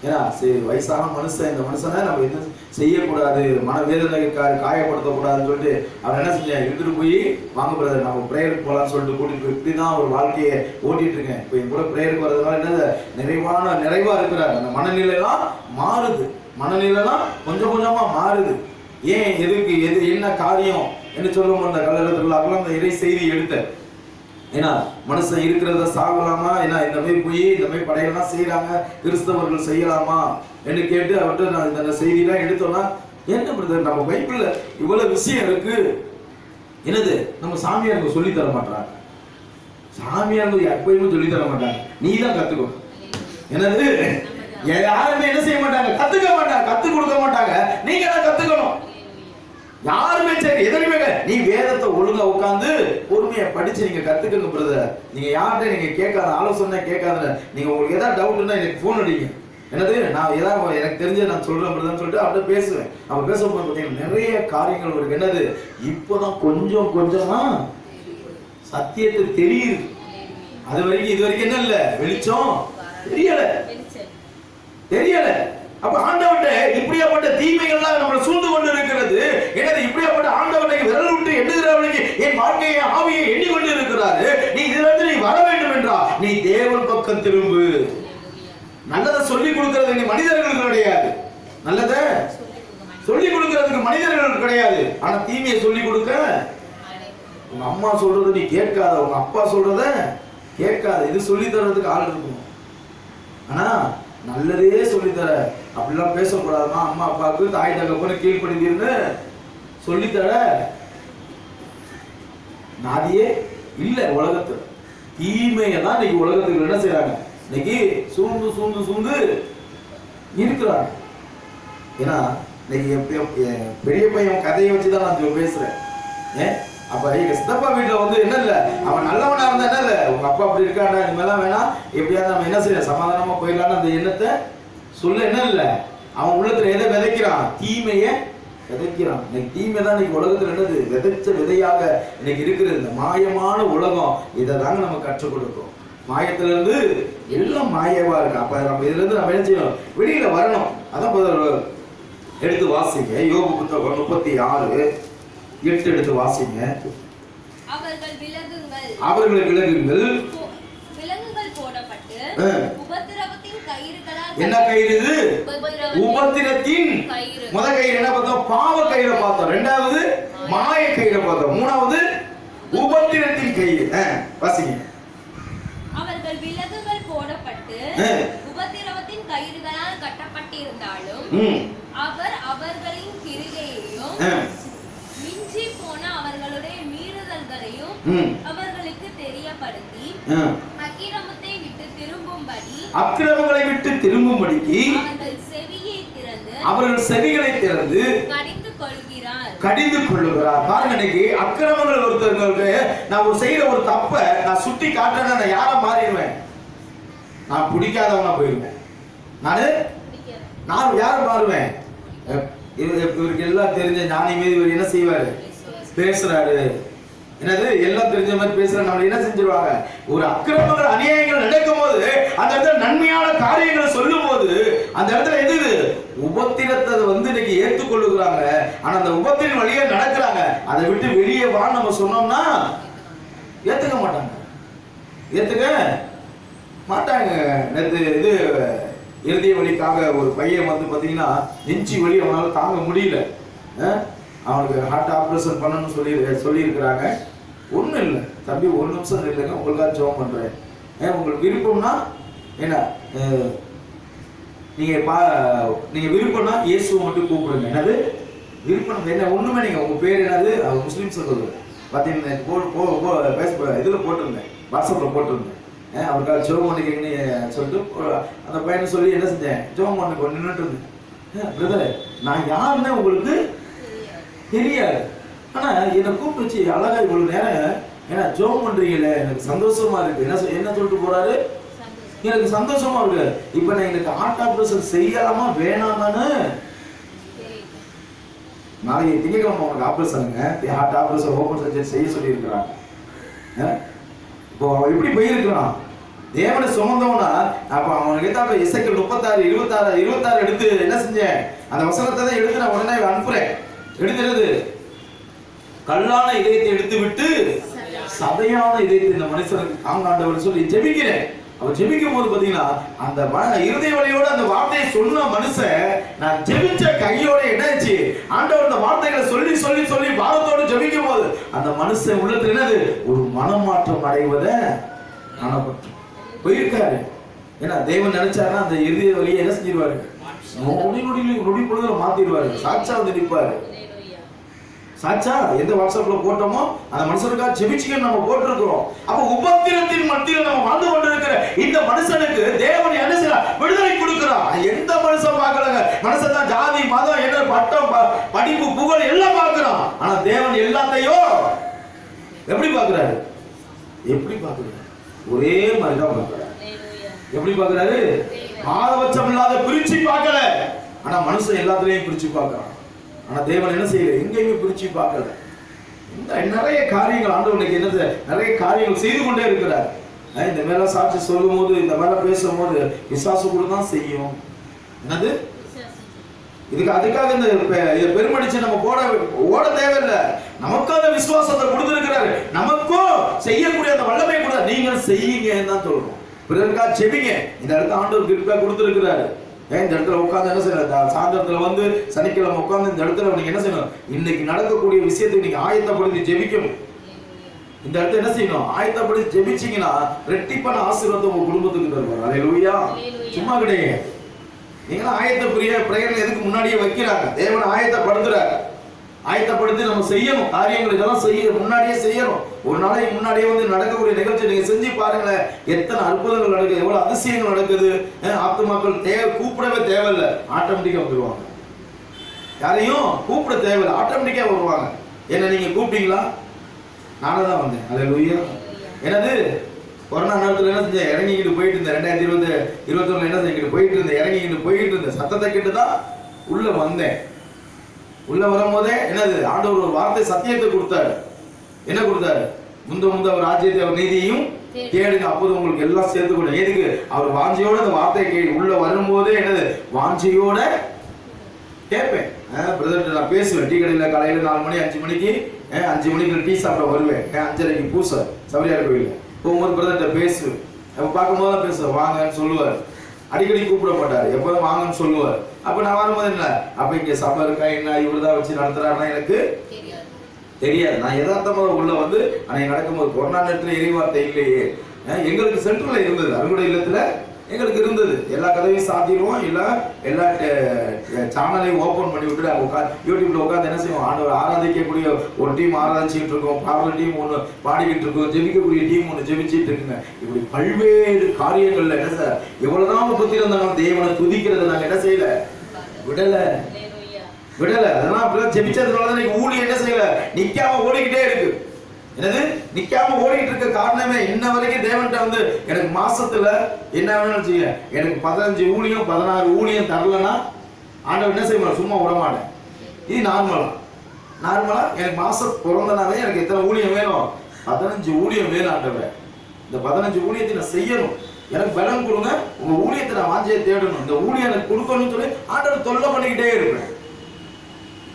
ஏன்னா சரி, வயசான மனுஷன், இந்த மனுஷனை நம்ம எதுவும் செய்யக்கூடாது, மனவேதனை காயப்படுத்தக்கூடாதுன்னு சொல்லிட்டு அவர் என்ன செஞ்சேன், எடுத்துட்டு போய் வாங்க பிரதர் நம்ம ப்ரேயருக்கு போகலான்னு சொல்லிட்டு கூட்டிட்டு போய் இப்படிதான் ஒரு வாழ்க்கையை ஓட்டிட்டு இருக்கேன். இப்போ என் கூட ப்ரேயருக்கு வர்றதுனால என்ன நிறைவா இருக்கிறார். அந்த மனநிலையெல்லாம் மாறுது, மனநிலையெல்லாம் கொஞ்சம் கொஞ்சமா மாறுது. ஏன், எதுக்கு, என்ன காரியம் என்று சொல்லுவோம். அந்த கல்லறதுக்குள்ள அந்த இறை செய்தி எடுத்த ஏன்னா மனுஷன் இருக்கிறத சாகலாமா, ஏன்னா இந்த மாதிரி போய் இந்த மாதிரி படையெல்லாம் செய்யறாங்க, கிறிஸ்தவர்கள் செய்யலாமா என்று கேட்டு அவர்கிட்ட நான் இந்த செய்தியெல்லாம் எடுத்தோம்னா, என்ன பிரதர் நம்ம பைபிள்ல இவ்வளவு விஷயம் இருக்கு, என்னது நம்ம சாமியாருக்கு சொல்லி தர மாட்டாங்க, சாமியாருக்கு எப்பயுமே சொல்லி தர மாட்டாங்க, நீ தான் கத்துக்கணும். என்னது? யாருமே என்ன செய்ய மாட்டாங்க, கத்துக்க மாட்டாங்க, கத்து கொடுக்க மாட்டாங்க, நீங்க தான் கத்துக்கணும். யாருமே சரி எதனையுமே நீ வேதத்தை ஒழுங்கா உட்கார்ந்து பொறுமையா படிச்சு நீங்க கத்துக்கங்க பிரதர். நீங்க யார்கிட்ட நீங்க கேட்காத, ஆலோசனை கேட்காத, நீங்க உங்களுக்கு ஏதாவது டவுட்னா எனக்கு போன் அடிங்க. என்னது, நான் ஏதாவது எனக்கு தெரிஞ்ச நான் சொல்றேன் பிரதர்னு சொல்லிட்டு அவர்கிட்ட பேசுவேன். அவன் பேசும்போது பார்த்தீங்கன்னா நிறைய காரியங்கள் இருக்கு. என்னது, இப்போதான் கொஞ்சம் கொஞ்சமா சத்தியத்தை தெரியுது. அது வரைக்கும் இது வரைக்கும் என்ன இல்ல, வெளிச்சம் தெரியல. அப்ப ஆண்டவர்கிட்ட இப்படியாப்பட்ட தீமைகள்லாம் நம்மளை சூழ்ந்து கொண்டு இருக்கிறது. என்னது, இப்படியாப்பட்ட ஆண்டவரை விரல் விட்டு எண்ணுகிறவனுக்கு என் வாழ்க்கையை ஆவியை எண்ணிக்கொண்டு இருக்கிறாரு. நீ இதுல இருந்து நீ வர வேண்டும் என்றா நீ தேவன் பக்கம் திரும்பு. நல்லதை சொல்லி கொடுக்கிறது நீ மனிதர்களுக்கு கிடையாது, நல்லதை சொல்லி கொடுக்கிறதுக்கு மனிதர்களுக்கு கிடையாது. ஆனா தீமையை சொல்லி கொடுக்க உங்க அம்மா சொல்றதை நீ கேட்காத, உங்க அப்பா சொல்றத கேட்காத. இது சொல்லி தர்றதுக்கு ஆள் இருக்கும். ஆனா நல்லதே சொல்லித்தர, அப்படிலாம் பேசக்கூடாதுமா, அம்மா அப்பாவுக்கு தாய் தகப்பனு கீழ்ப்படிந்தீர்னு சொல்லித்தர நாதியே இல்ல உலகத்துல. தீமையை தான் இன்னைக்கு உலகத்துக்கு என்ன செய்யறாங்க, இன்னைக்கு சூழ்ந்து சூழ்ந்து சூழ்ந்து இருக்கிறாங்க. ஏன்னா இன்னைக்கு பெரிய பையன் கதையை வச்சுதான் நான் பேசுறேன். அப்ப எங்க சித்தப்பா வீட்டுல வந்து என்ன இல்ல, அவன் நல்லவனா இருந்தா என்ன இல்ல, உங்க அப்பா அப்படி இருக்காண்டா, இனிமேலாம் வேணாம், எப்படியாவது நம்ம என்ன செய்யலாம், சமாதானமா போயிடலான்னு அந்த எண்ணத்தை சொல்ல என்ன இல்ல, அவன் உள்ளத்துல எதை விதைக்கிறான், தீமையை விதைக்கிறான். இன்னைக்கு தீமை தான் இன்னைக்கு உலகத்துல என்னது, விதைச்ச விதையாக இன்னைக்கு இருக்கிறது. இந்த மாயமான உலகம் இதை தாங்க நம்ம கற்றுக் கொடுக்கும். மாயத்துல இருந்து எல்லாம் மாயவா இருக்கு. அப்ப நம்ம இதுல இருந்து நம்ம என்ன செய்யணும், வெளியில வரணும். அதான் எடுத்து வாசிங்க, யோபு புத்தகம் 36:8 எடுத்து வாசிங்க. அவர்கள் விலகுங்கள், விலங்குகள் போடப்பட்டு உபத்திரவத்தின் கயிறுகளால். என்ன கயிறு இது? உபத்திரத்தின் முத கயிறு என்ன பார்த்தோம், பாவ கயிறை பார்த்தோம். இரண்டாவது மாய கயிறை பார்த்தோம். மூணாவது உபத்திரத்தின் கயிறு. வாசிங்க. அவர்கள் விலங்குகள் போடப்பட்டு உபத்திரவத்தின் கயிறுகளால் கட்டப்பட்டிருந்தாலும் அவர் அவர்களின் கிரிகையையும் மிஞ்சி போன அவர்களுடைய மீறுதல்களையும் அவர்களுக்கு தெரியப்படுத்தி அக்கிரமத்தை விட்டு அக்கிரமங்களை விட்டு திரும்பும்படிக்கு அவர்கள் செவிகளை திறந்து கடிந்து கொள்ளுகிறார். பாருங்க, இன்னைக்கு அக்கிரமங்கள் ஒருத்தருக்கு நான் ஒரு செய்யற ஒரு தப்ப நான் சுட்டி காட்டுறேன்னா நான் யாரா மாறிடுவேன், நான் பிடிக்காதவனா போயிருவேன். நான் யார மாறுவேன்? இவருக்கு எல்லாம் தெரிஞ்ச ஞானி மீது இவர் என்ன செய்வாரு, பேசுறாரு. என்னது, எல்லாம் தெரிஞ்ச மாதிரி பேசுற நம்ம என்ன செஞ்சிருவாங்க, ஒரு அக்கிரமங்கள் அநியாயங்கள் நடக்கும் போது அந்த இடத்துல நன்மையான காரியங்களை சொல்லும் போது அந்த இடத்துல எது உபத்திரத்தை வந்து இன்னைக்கு ஏற்றுக்கொள்ளுகிறாங்க. ஆனா அந்த உபத்திரின் வழியா நடக்கிறாங்க. அதை விட்டு வெளியே வா நம்ம சொன்னோம்னா ஏத்துக்க மாட்டாங்க, ஏத்துக்க மாட்டாங்க. நேற்று இது இறுதிய வழிக்காக ஒரு பையன் வந்து பாத்தீங்கன்னா நெஞ்சி வலி அவனால தாங்க முடியல, அவனுக்கு ஹார்ட் ஆப்ரேஷன் பண்ணணும்னு சொல்லி இருக்கிறாங்க. ஒண்ணும் இல்லை தம்பி, ஒரு நிமிஷம் இல்லைங்க, உங்களுக்காக ஜெபம் பண்றேன். உங்களுக்கு விருப்பம்னா என்ன, நீங்க விருப்பம்னா இயேசுவை மட்டும் கூப்பிடுங்க. என்னது விருப்பம் என்ன, ஒண்ணுமே நீங்க உங்க பேர் என்னது, முஸ்லீம் சொல்றது பாத்தீங்கன்னா இதுல போட்டிருந்தேன், வாட்ஸ்அப்ல போட்டிருந்தேன். அவருக்காக ஜெபம் பண்ணிக்கன்னு சொல்லிட்டு அந்த பையனை சொல்லி என்ன செஞ்சேன், ஜெபம் பண்ண நின்றுட்டு இருந்தேன். பிரதர், நான் யாருன்னு உங்களுக்கு தெரியாது, ஆனா என்னை கூப்பிட்டு வச்சு அழகா இவ்வளவு நேரம் ஏன்னா ஜெபம் பண்றீங்கல்ல, எனக்கு சந்தோஷமா இருக்கு. என்ன சொல்லிட்டு போறாரு, எனக்கு சந்தோஷமா இருக்கு. இப்ப நான் எனக்கு ஹார்ட் ஆபரேஷன் செய்யலாமா வேணாமான்னு, நாளைக்கு திங்கக்கிழமை உனக்கு ஆபரேஷனுங்க, ஹார்ட் ஆபரேஷன் ஓபன் சர்ஜரி செய்ய சொல்லி இருக்கிறாங்க. இப்போ அவன் எப்படி போயிருக்கிறான், தேவனை சுமந்தவனா. அப்ப அவனுக்கு ஏதாவது எசேக்கியேல் 36 எடுத்து என்ன செஞ்சேன், அந்த வசனத்தை தான் எடுத்து நான் உடனே அனுப்புறேன். எடுத்துறது கல்லான இதயத்தை எடுத்து விட்டு சதையான இதயத்தை இந்த மனுஷனுக்கு காங்காண்டவர் சொல்லி ஜெபிக்கிறேன். அவர் ஜெபிக்கும் போது பாத்தீங்கன்னா அந்த இருதய வலியோட அந்த வார்த்தையை சொன்ன மனுஷன், நான் ஜெபிச்ச கையோட என்னாச்சு, ஆண்டவர் அந்த வார்த்தைகளை சொல்லி சொல்லி சொல்லி பாரத்தோடு ஜெபிக்கும் போது அந்த மனுஷன் உள்ளத்துல என்னது, ஒரு மனமாற்றம் அடைவதை காணப்பட்டு போயிருக்காரு. ஏன்னா தேவன் நினைச்சாருன்னா அந்த இருதய வலியை என்ன செஞ்சிருவாரு, நொடி பொழுதுல மாத்திடுவாரு. சாட்சா வந்து நிற்பாரு. சாட்சா எந்த வாட்ஸ்அப்ல போட்டோமோ அந்த மனுஷனுக்காக ஜெபிச்சுக்க நம்ம போட்டிருக்கிறோம். அப்ப உபத்திரத்தின் மத்தியில நம்ம வாழ்ந்து கொண்டிருக்கிற இந்த மனுஷனுக்கு தேவன் என்ன செய்யறார், விடுதலை கொடுக்கிறார். எந்த மனுஷன் பார்க்கலங்க, மனுஷன் தான் ஜாதி மதம் என்ன பட்டம் படிப்பு புகழ் எல்லாம் பார்க்கிறான். ஆனா தேவன் எல்லாத்தையும் எப்படி பார்க்கிறாரு, எப்படி பார்க்கிறாரு, ஒரே மாதிரிதான் பார்க்கிறாரு. எப்படி பார்க்கிறாரு, பாரபட்சம் இல்லாத பிரிச்சு பார்க்கல. ஆனா மனுஷன் எல்லாத்துலயும் பிரிச்சு பார்க்கிறான். ஆனா தேவன் என்ன செய்யல, எங்கேயுமே பிரிச்சு பார்க்கல. நிறைய காரியங்கள் ஆண்டவனுக்கு என்னது, நிறைய காரியங்கள் செய்து கொண்டே இருக்கிறார். இந்த மேல சாட்சி சொல்லும் போது, இந்த மேல பேசும் போது விசுவாச கூட தான் செய்யும். என்னது அதுக்காக இந்த பெருமடிச்சு நம்ம ஓட தேவையில்லை. நமக்கு அந்த விசுவாசத்தை கொடுத்திருக்கிறாரு, நமக்கும் செய்யக்கூடிய அந்த வல்லமை கூட நீங்க செய்யுங்கன்னு தான் சொல்றோம். பிறருக்காக செபிங்க. இந்த இடத்துல ஆண்டவர் கிருபை கொடுத்திருக்கிறாரு. இந்த இடத்துல உட்கார்ந்து என்ன செய்யணும், சாயந்தரத்துல வந்து சனிக்கிழமை உட்கார்ந்து இந்த இடத்துல நீங்க என்ன செய்யணும், இன்னைக்கு நடக்கக்கூடிய விஷயத்துக்கு நீங்க ஆயத்தப்படுத்தி ஜெபிக்கணும். இந்த இடத்துல என்ன செய்யணும், ஆயத்தப்படுத்தி ஜெபிச்சீங்கன்னா ரெட்டிப்பான ஆசீர்வாதம் உங்க குடும்பத்துக்கு தருவார். அல்லேலூயா. சும்மா கிடையாது. நீங்க ஆயத்த பிரேயர் எதுக்கு முன்னாடியே வைக்கிறாங்க, தேவனை ஆயத்தப்படுத்துறாரு. ஆயத்தப்படுத்தி நம்ம செய்யணும் காரியங்கள், இதெல்லாம் முன்னாடியே செய்யணும். ஒரு நாளைக்கு முன்னாடியே வந்து நடக்கக்கூடிய நிகழ்ச்சி நீங்க செஞ்சு பாருங்களேன், எத்தனை அற்புதங்கள் நடக்குது, எவ்வளவு அதிசயங்கள் நடக்குது. ஆத்துமாக்கள் கூப்பிடவே தேவையில்லை, ஆட்டோமேட்டிக்கா வந்துருவாங்க. யாரையும் கூப்பிட தேவையில்லை, ஆட்டோமேட்டிக்கா வருவாங்க. என்ன நீங்க கூப்பிட்டீங்களா, நானே தான் வந்தேன். அல்லேலூயா. என்னது கொரோனா நேரத்தில் என்ன செஞ்சேன், இறங்கிக்கிட்டு போயிட்டு இருந்தேன். 2021 என்ன செஞ்சுக்கிட்டு போயிட்டு இருந்தேன், இறங்கிக்கிட்டு போயிட்டு இருந்தேன். சத்தத்தை கேட்டு தான் உள்ள வந்தேன். உள்ள வரும்போதே என்னது, ஆண்டவர் ஒரு வார்த்தை சத்தியத்தை கொடுத்தாரு. என்ன கொடுத்தாரு, முந்த அவர் ராஜ்யத்தை அவர் நீதியையும் தேடுங்க, அப்போது உங்களுக்கு எல்லாம் சேர்த்து கொடுங்க. எதுக்கு, அவர் வாஞ்சையோட அந்த வார்த்தையை உள்ள வரும்போதே என்னது, வாஞ்சையோட கேட்பேன். பிரதர் நான் பேசுவேன், டீ கடையில் காலையில் 4 மணி 5 மணிக்கு 5 மணிக்கு டீ சாப்பிட வருவேன். 5:30க்கு பூசை சபரியார் கோயில் போகும்போது பிரதர்கிட்ட பேசுவேன். அப்போ பார்க்கும்போது தான் பேசுவேன், வாங்கன்னு சொல்லுவார். அடிக்கடி கூப்பிட மாட்டார், எப்போதும் வாங்கன்னு சொல்லுவார். அப்போ நான் வரும்போது என்ன, அப்போ இங்கே சபை இருக்கா என்ன, இவர் தான் வச்சு நடத்துறாருன்னா எனக்கு தெரியாது. நான் யதார்த்தமாக உள்ள வந்து அன்னைக்கு நடக்கும்போது கொரோனா நேரத்தில் இறைவார்த்தை இல்லையே, எங்களுக்கு சென்ட்ரல் இருந்தது, அறுவடை இல்லத்துல எங்களுக்கு இருந்தது. எல்லா கதவையும் சாத்திடுவோம், எல்லா சேனலையும் ஓப்பன் பண்ணி விட்டுட்டு உட்காந்து யூடியூப்ல உட்காந்து என்ன செய்வோம், ஆண்டவர் ஆராதிக்கக்கூடிய ஒரு டீம் ஆராதிச்சுட்டு இருக்கோம், பாடல் டீம் ஒன்று பாடிக்கிட்டு இருக்கோம், ஜெபிக்கக்கூடிய டீம் ஒன்று ஜெபிச்சுட்டு இருக்குங்க. இப்படி பல்வேறு காரியங்கள்ல என்ன சார், எவ்வளவுதான் புத்தி இருந்தாலும் தேவனை துதிக்கிறத நாங்க என்ன செய்யல, விடல. அதெல்லாம் அப்படிலாம் ஜெபிச்சதுனால ஊழி என்ன செய்யல, நிக்காம ஓடிக்கிட்டே இருக்கு. என்னது நிக்காம ஓடிட்டு இருக்க காரணமே, இன்ன வரைக்கும் தேவன்கிட்ட வந்து எனக்கு மாசத்துல என்ன வேணும்னு செய்ய, எனக்கு 15 ஊழியம் 16 ஊழியம் தரலன்னா ஆண்டவர் என்ன செய்வார், சும்மா விட மாட்டேன். இது நார்மலா எனக்கு மாசம் பிறந்தனாவே எனக்கு எத்தனை ஊழியம் வேணும், 15 ஊழியம் வேணும் ஆண்டவர். இந்த 15 ஊழியத்தை நான் செய்யணும், எனக்கு பலம் கொடுங்க, உங்க ஊழியத்தை நான் வாஞ்சியை தேடணும், இந்த ஊழியம் எனக்கு கொடுக்கணும்னு சொல்லி ஆண்டவர் தொல்லை பண்ணிக்கிட்டே இருப்பேன்.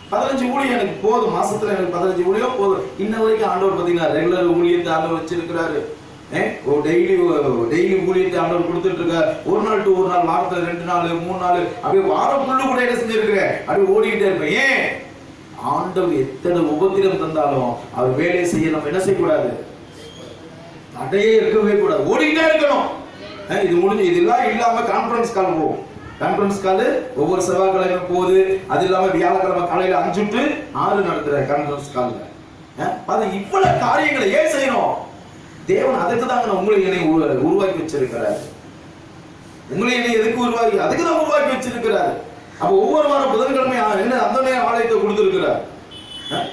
15 ஊழியம் எனக்கு போதும், மாசத்துல எனக்கு 15 ஊழியம் போதும். இன்ன வரைக்கும் ஆண்டவர் பாத்தீங்கன்னா ரெகுலர் ஊழியத்தை ஆண்டவர் வச்சிருக்கிறாரு. டெய்லி ஊழியத்தை ஆண்டவர் கொடுத்துட்டு இருக்காரு. ஒரு நாள் டு ஒரு நாள், வாரத்துல 2 நாள் 3 நாள், அப்படியே வாரம் ஃபுல்லு கூட என்ன செஞ்சிருக்கிறேன், அப்படியே ஓடிக்கிட்டே இருப்பேன். ஏன் ஆண்டவர் எத்தனை உபத்திரம் தந்தாலும் அவர் வேலையை செய்ய நம்ம என்ன செய்யக்கூடாது, தடையே இருக்கவே கூடாது, ஓடிக்கிட்டே இருக்கணும். இது முடிஞ்சு இதெல்லாம் இல்லாம கான்ஃபரன்ஸ் கால் போகும். கான்ஃபரன்ஸ் கால் ஒவ்வொரு செவ்வாய்க்கிழமை போகுது. அது இல்லாம வியாழக்கிழமை காலையில 5 to 6 நடத்துற கான்ஃபரன்ஸ் கால்ல அது இவ்வளவு காரியங்களை ஏன் செய்யணும்? தேவன் அதுக்கு தாங்க உங்களை என்னை உருவாக்கி வச்சிருக்கிறாரு. உங்களை என்னை எதுக்கு உருவாக்கி, அதுக்கு தான் உருவாக்கி வச்சிருக்கிறாரு. அப்ப ஒவ்வொரு வாரம் புதன்கிழமை என்ன அந்த ஆலயத்தை கொடுத்திருக்கிறார்.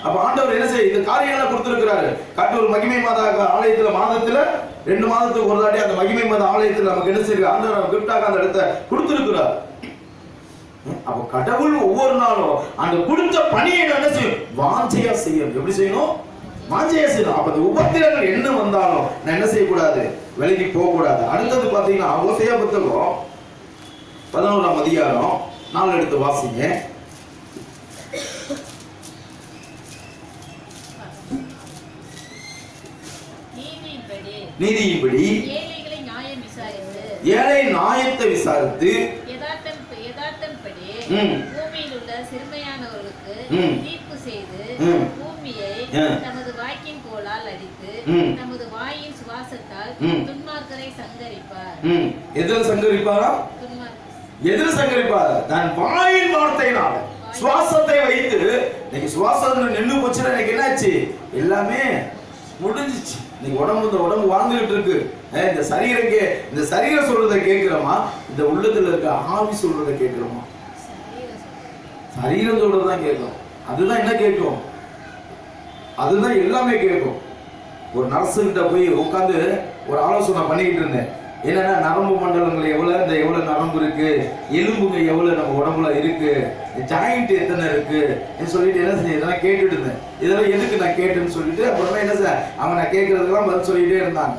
அப்ப ஆண்டவர் என்ன செய்ய இந்த காரியங்களை கொடுத்திருக்கிறாரு. காட்டூர் மகிமை மாதா ஆலயத்துல மாதத்துல 2 மாதத்துக்கு ஒரு தாட்டி அந்த மகிமை மாதா ஆலயத்துல நமக்கு என்ன செய்ய ஆண்டவர் கிஃப்டாக அந்த இடத்தை கொடுத்திருக்கிறார். அப்ப கடவுள் ஒவ்வொரு நாளும் அந்த கொடுத்த பணியை என்ன செய்யும், வாஞ்சையா செய்யணும். எப்படி செய்யணும், வாஞ்சையா செய்யணும். அப்ப அந்த உபத்திரங்கள் என்ன வந்தாலும் நான் என்ன செய்யக்கூடாது, விலகி போக கூடாது. அடுத்தது பாத்தீங்கன்னா ஓசையா புத்தகம் 11ஆம் அதிகாரம் 4 எடுத்து வாசிங்க. நீதியின்படி ஏழை நியாயத்தை விசாரித்து பூமியில் உள்ள சிறுமையானவர்களுக்கு தீர்ப்பு செய்து பூமியை நமது வாக்கின் கோலால் அடித்து நமது வாயின் சுவாசத்தால் துன்மார்க்கரை சங்கரிப்பார். எதிர சங்கரிப்பாரா? எதிர சங்கரிப்பார். தன் வாயின் வார்த்தையினால் சுவாசத்தை வைத்து இன்னைக்கு சுவாசம் நின்று போச்சுன்னா எனக்கு என்னாச்சு, எல்லாமே முடிஞ்சிச்சு. நீங்க உடம்பு வாழ்ந்துகிட்டு இருக்கு. இந்த சரீரம் சொல்றதை கேட்கிறோமா, இந்த உள்ளத்துல இருக்க ஆவி சொல்றதை கேட்கிறோமா? சரீரம் சொல்றதுதான் கேட்கும். அதுதான் என்ன கேட்கும், அதுதான் எல்லாமே கேட்கும். ஒரு நர்ஸு கிட்ட போய் உட்காந்து ஒரு ஆலோசனை பண்ணிக்கிட்டு இருந்தேன். என்னன்னா நரம்பு மண்டலங்கள் எவ்வளவு நரம்பு இருக்கு, எலும்புங்க எவ்வளவு நம்ம உடம்புல இருக்கு, ஜாயிண்ட் எத்தனை இருக்கு சொல்லிட்டு என்ன செஞ்சேன், இதெல்லாம் கேட்டுட்டு இருந்தேன். இதெல்லாம் எதுக்கு நான் கேட்டேன்னு சொல்லிட்டு அப்புறமா என்ன சார் அவங்க நான் கேட்கறதுக்கெல்லாம் பதில் சொல்லிட்டே இருந்தாங்க.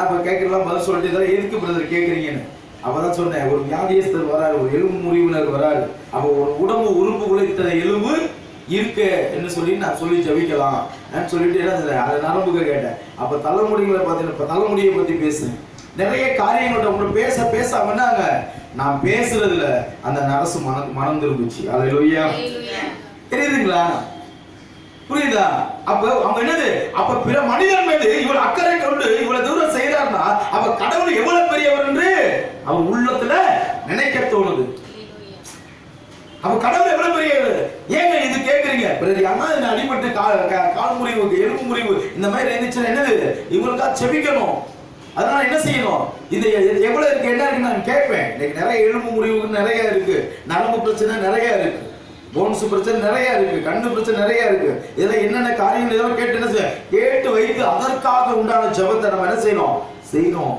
அப்ப கேட்கறதெல்லாம் பதில் சொல்லிட்டு இதெல்லாம் எதுக்கு பிரதர் கேட்கறீங்கன்னு அப்பதான் சொன்னேன். ஒரு வியாதியஸ்தர் வராரு, ஒரு எலும்பு முறிவினர் வராரு. அப்ப ஒரு உடம்பு உறுப்புக்குள்ள இத்தனை எலும்பு இருக்கு என்று சொல்லி நான் சொல்லி ஜபிக்கலாம் சொல்லிட்டு என்ன அதை நரம்புக கேட்டேன். அப்ப தலைமுடிகளை பார்த்தீங்கன்னா இப்ப தலைமுடியை பத்தி பேசுறேன். நிறைய காரியங்கள்ட்ட உங்களுக்கு பேச பண்ணாங்க. நான் பேசுறதுல அந்த நரசு மனம் திரும்பிச்சு. அல்லேலூயா. தெரியுதுங்களா, புரியுதா? அப்ப அவங்க என்னது, அப்ப பிற மனிதன் மீது இவ்வளவு அக்கறை கொண்டு இவ்வளவு தூரம் செய்யறாருன்னா அப்ப கடவுள் எவ்வளவு பெரியவர் என்று அவர் உள்ளத்துல நினைக்க தோணுது. அப்ப கடவுள் எவ்வளவு பெரியவர். ஏங்க இது கேக்குறீங்க, பிறகு அடிபட்டு கால் முறிவு எலும்பு முறிவு இந்த மாதிரி இருந்துச்சுன்னா என்னது, இவங்களுக்கா செபிக்கணும். அதனால என்ன செய்யணும், இது எவ்வளவு இருக்கு என்ன இருக்கு நான் கேட்பேன். இன்னைக்கு நிறைய எலும்பு முறிவு நிறைய இருக்கு, நரம்பு பிரச்சனை நிறைய இருக்கு, போன்ஸ் பிரச்சனை நிறைய இருக்கு, கண்ணு பிரச்சனை நிறைய இருக்கு. இதெல்லாம் என்னென்ன காரியங்கள் இதெல்லாம் கேட்டு என்ன செய்ய கேட்டு வைத்து அதற்காக உண்டான ஜெபத்தை நம்ம என்ன செய்யணும்.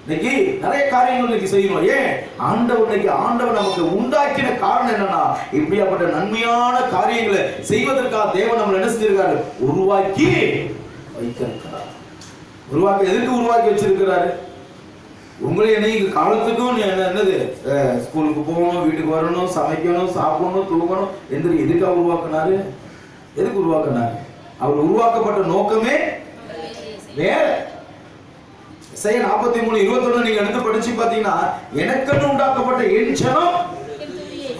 இன்னைக்கு நிறைய காரியங்கள் இன்னைக்கு செய்யணும். ஏன் ஆண்டவர் நமக்கு உண்டாக்கின காரணம் என்னன்னா இப்படியாப்பட்ட நன்மையான காரியங்களை செய்வதற்காக தேவன் நம்மளை என்ன செஞ்சிருக்காரு, உருவாக்கி வைத்திருக்கிறார். எதுக்கு உருவாக்கி வச்சிருக்கிறாரு? உங்களை என்னைக்கு காலத்துக்கும் என்னது ஸ்கூலுக்கு போகணும், வீட்டுக்கு வரணும், சமைக்கணும், சாப்பிடணும், தூங்கணும். எதுக்காக உருவாக்குனாரு? எதுக்கு உருவாக்குனாரு? அவர் உருவாக்கப்பட்ட நோக்கமே வேற. இசையா 43:21 நீங்க எடுத்து படிச்சு பாத்தீங்கன்னா எனக்குன்னு உண்டாக்கப்பட்ட என் ஜனம்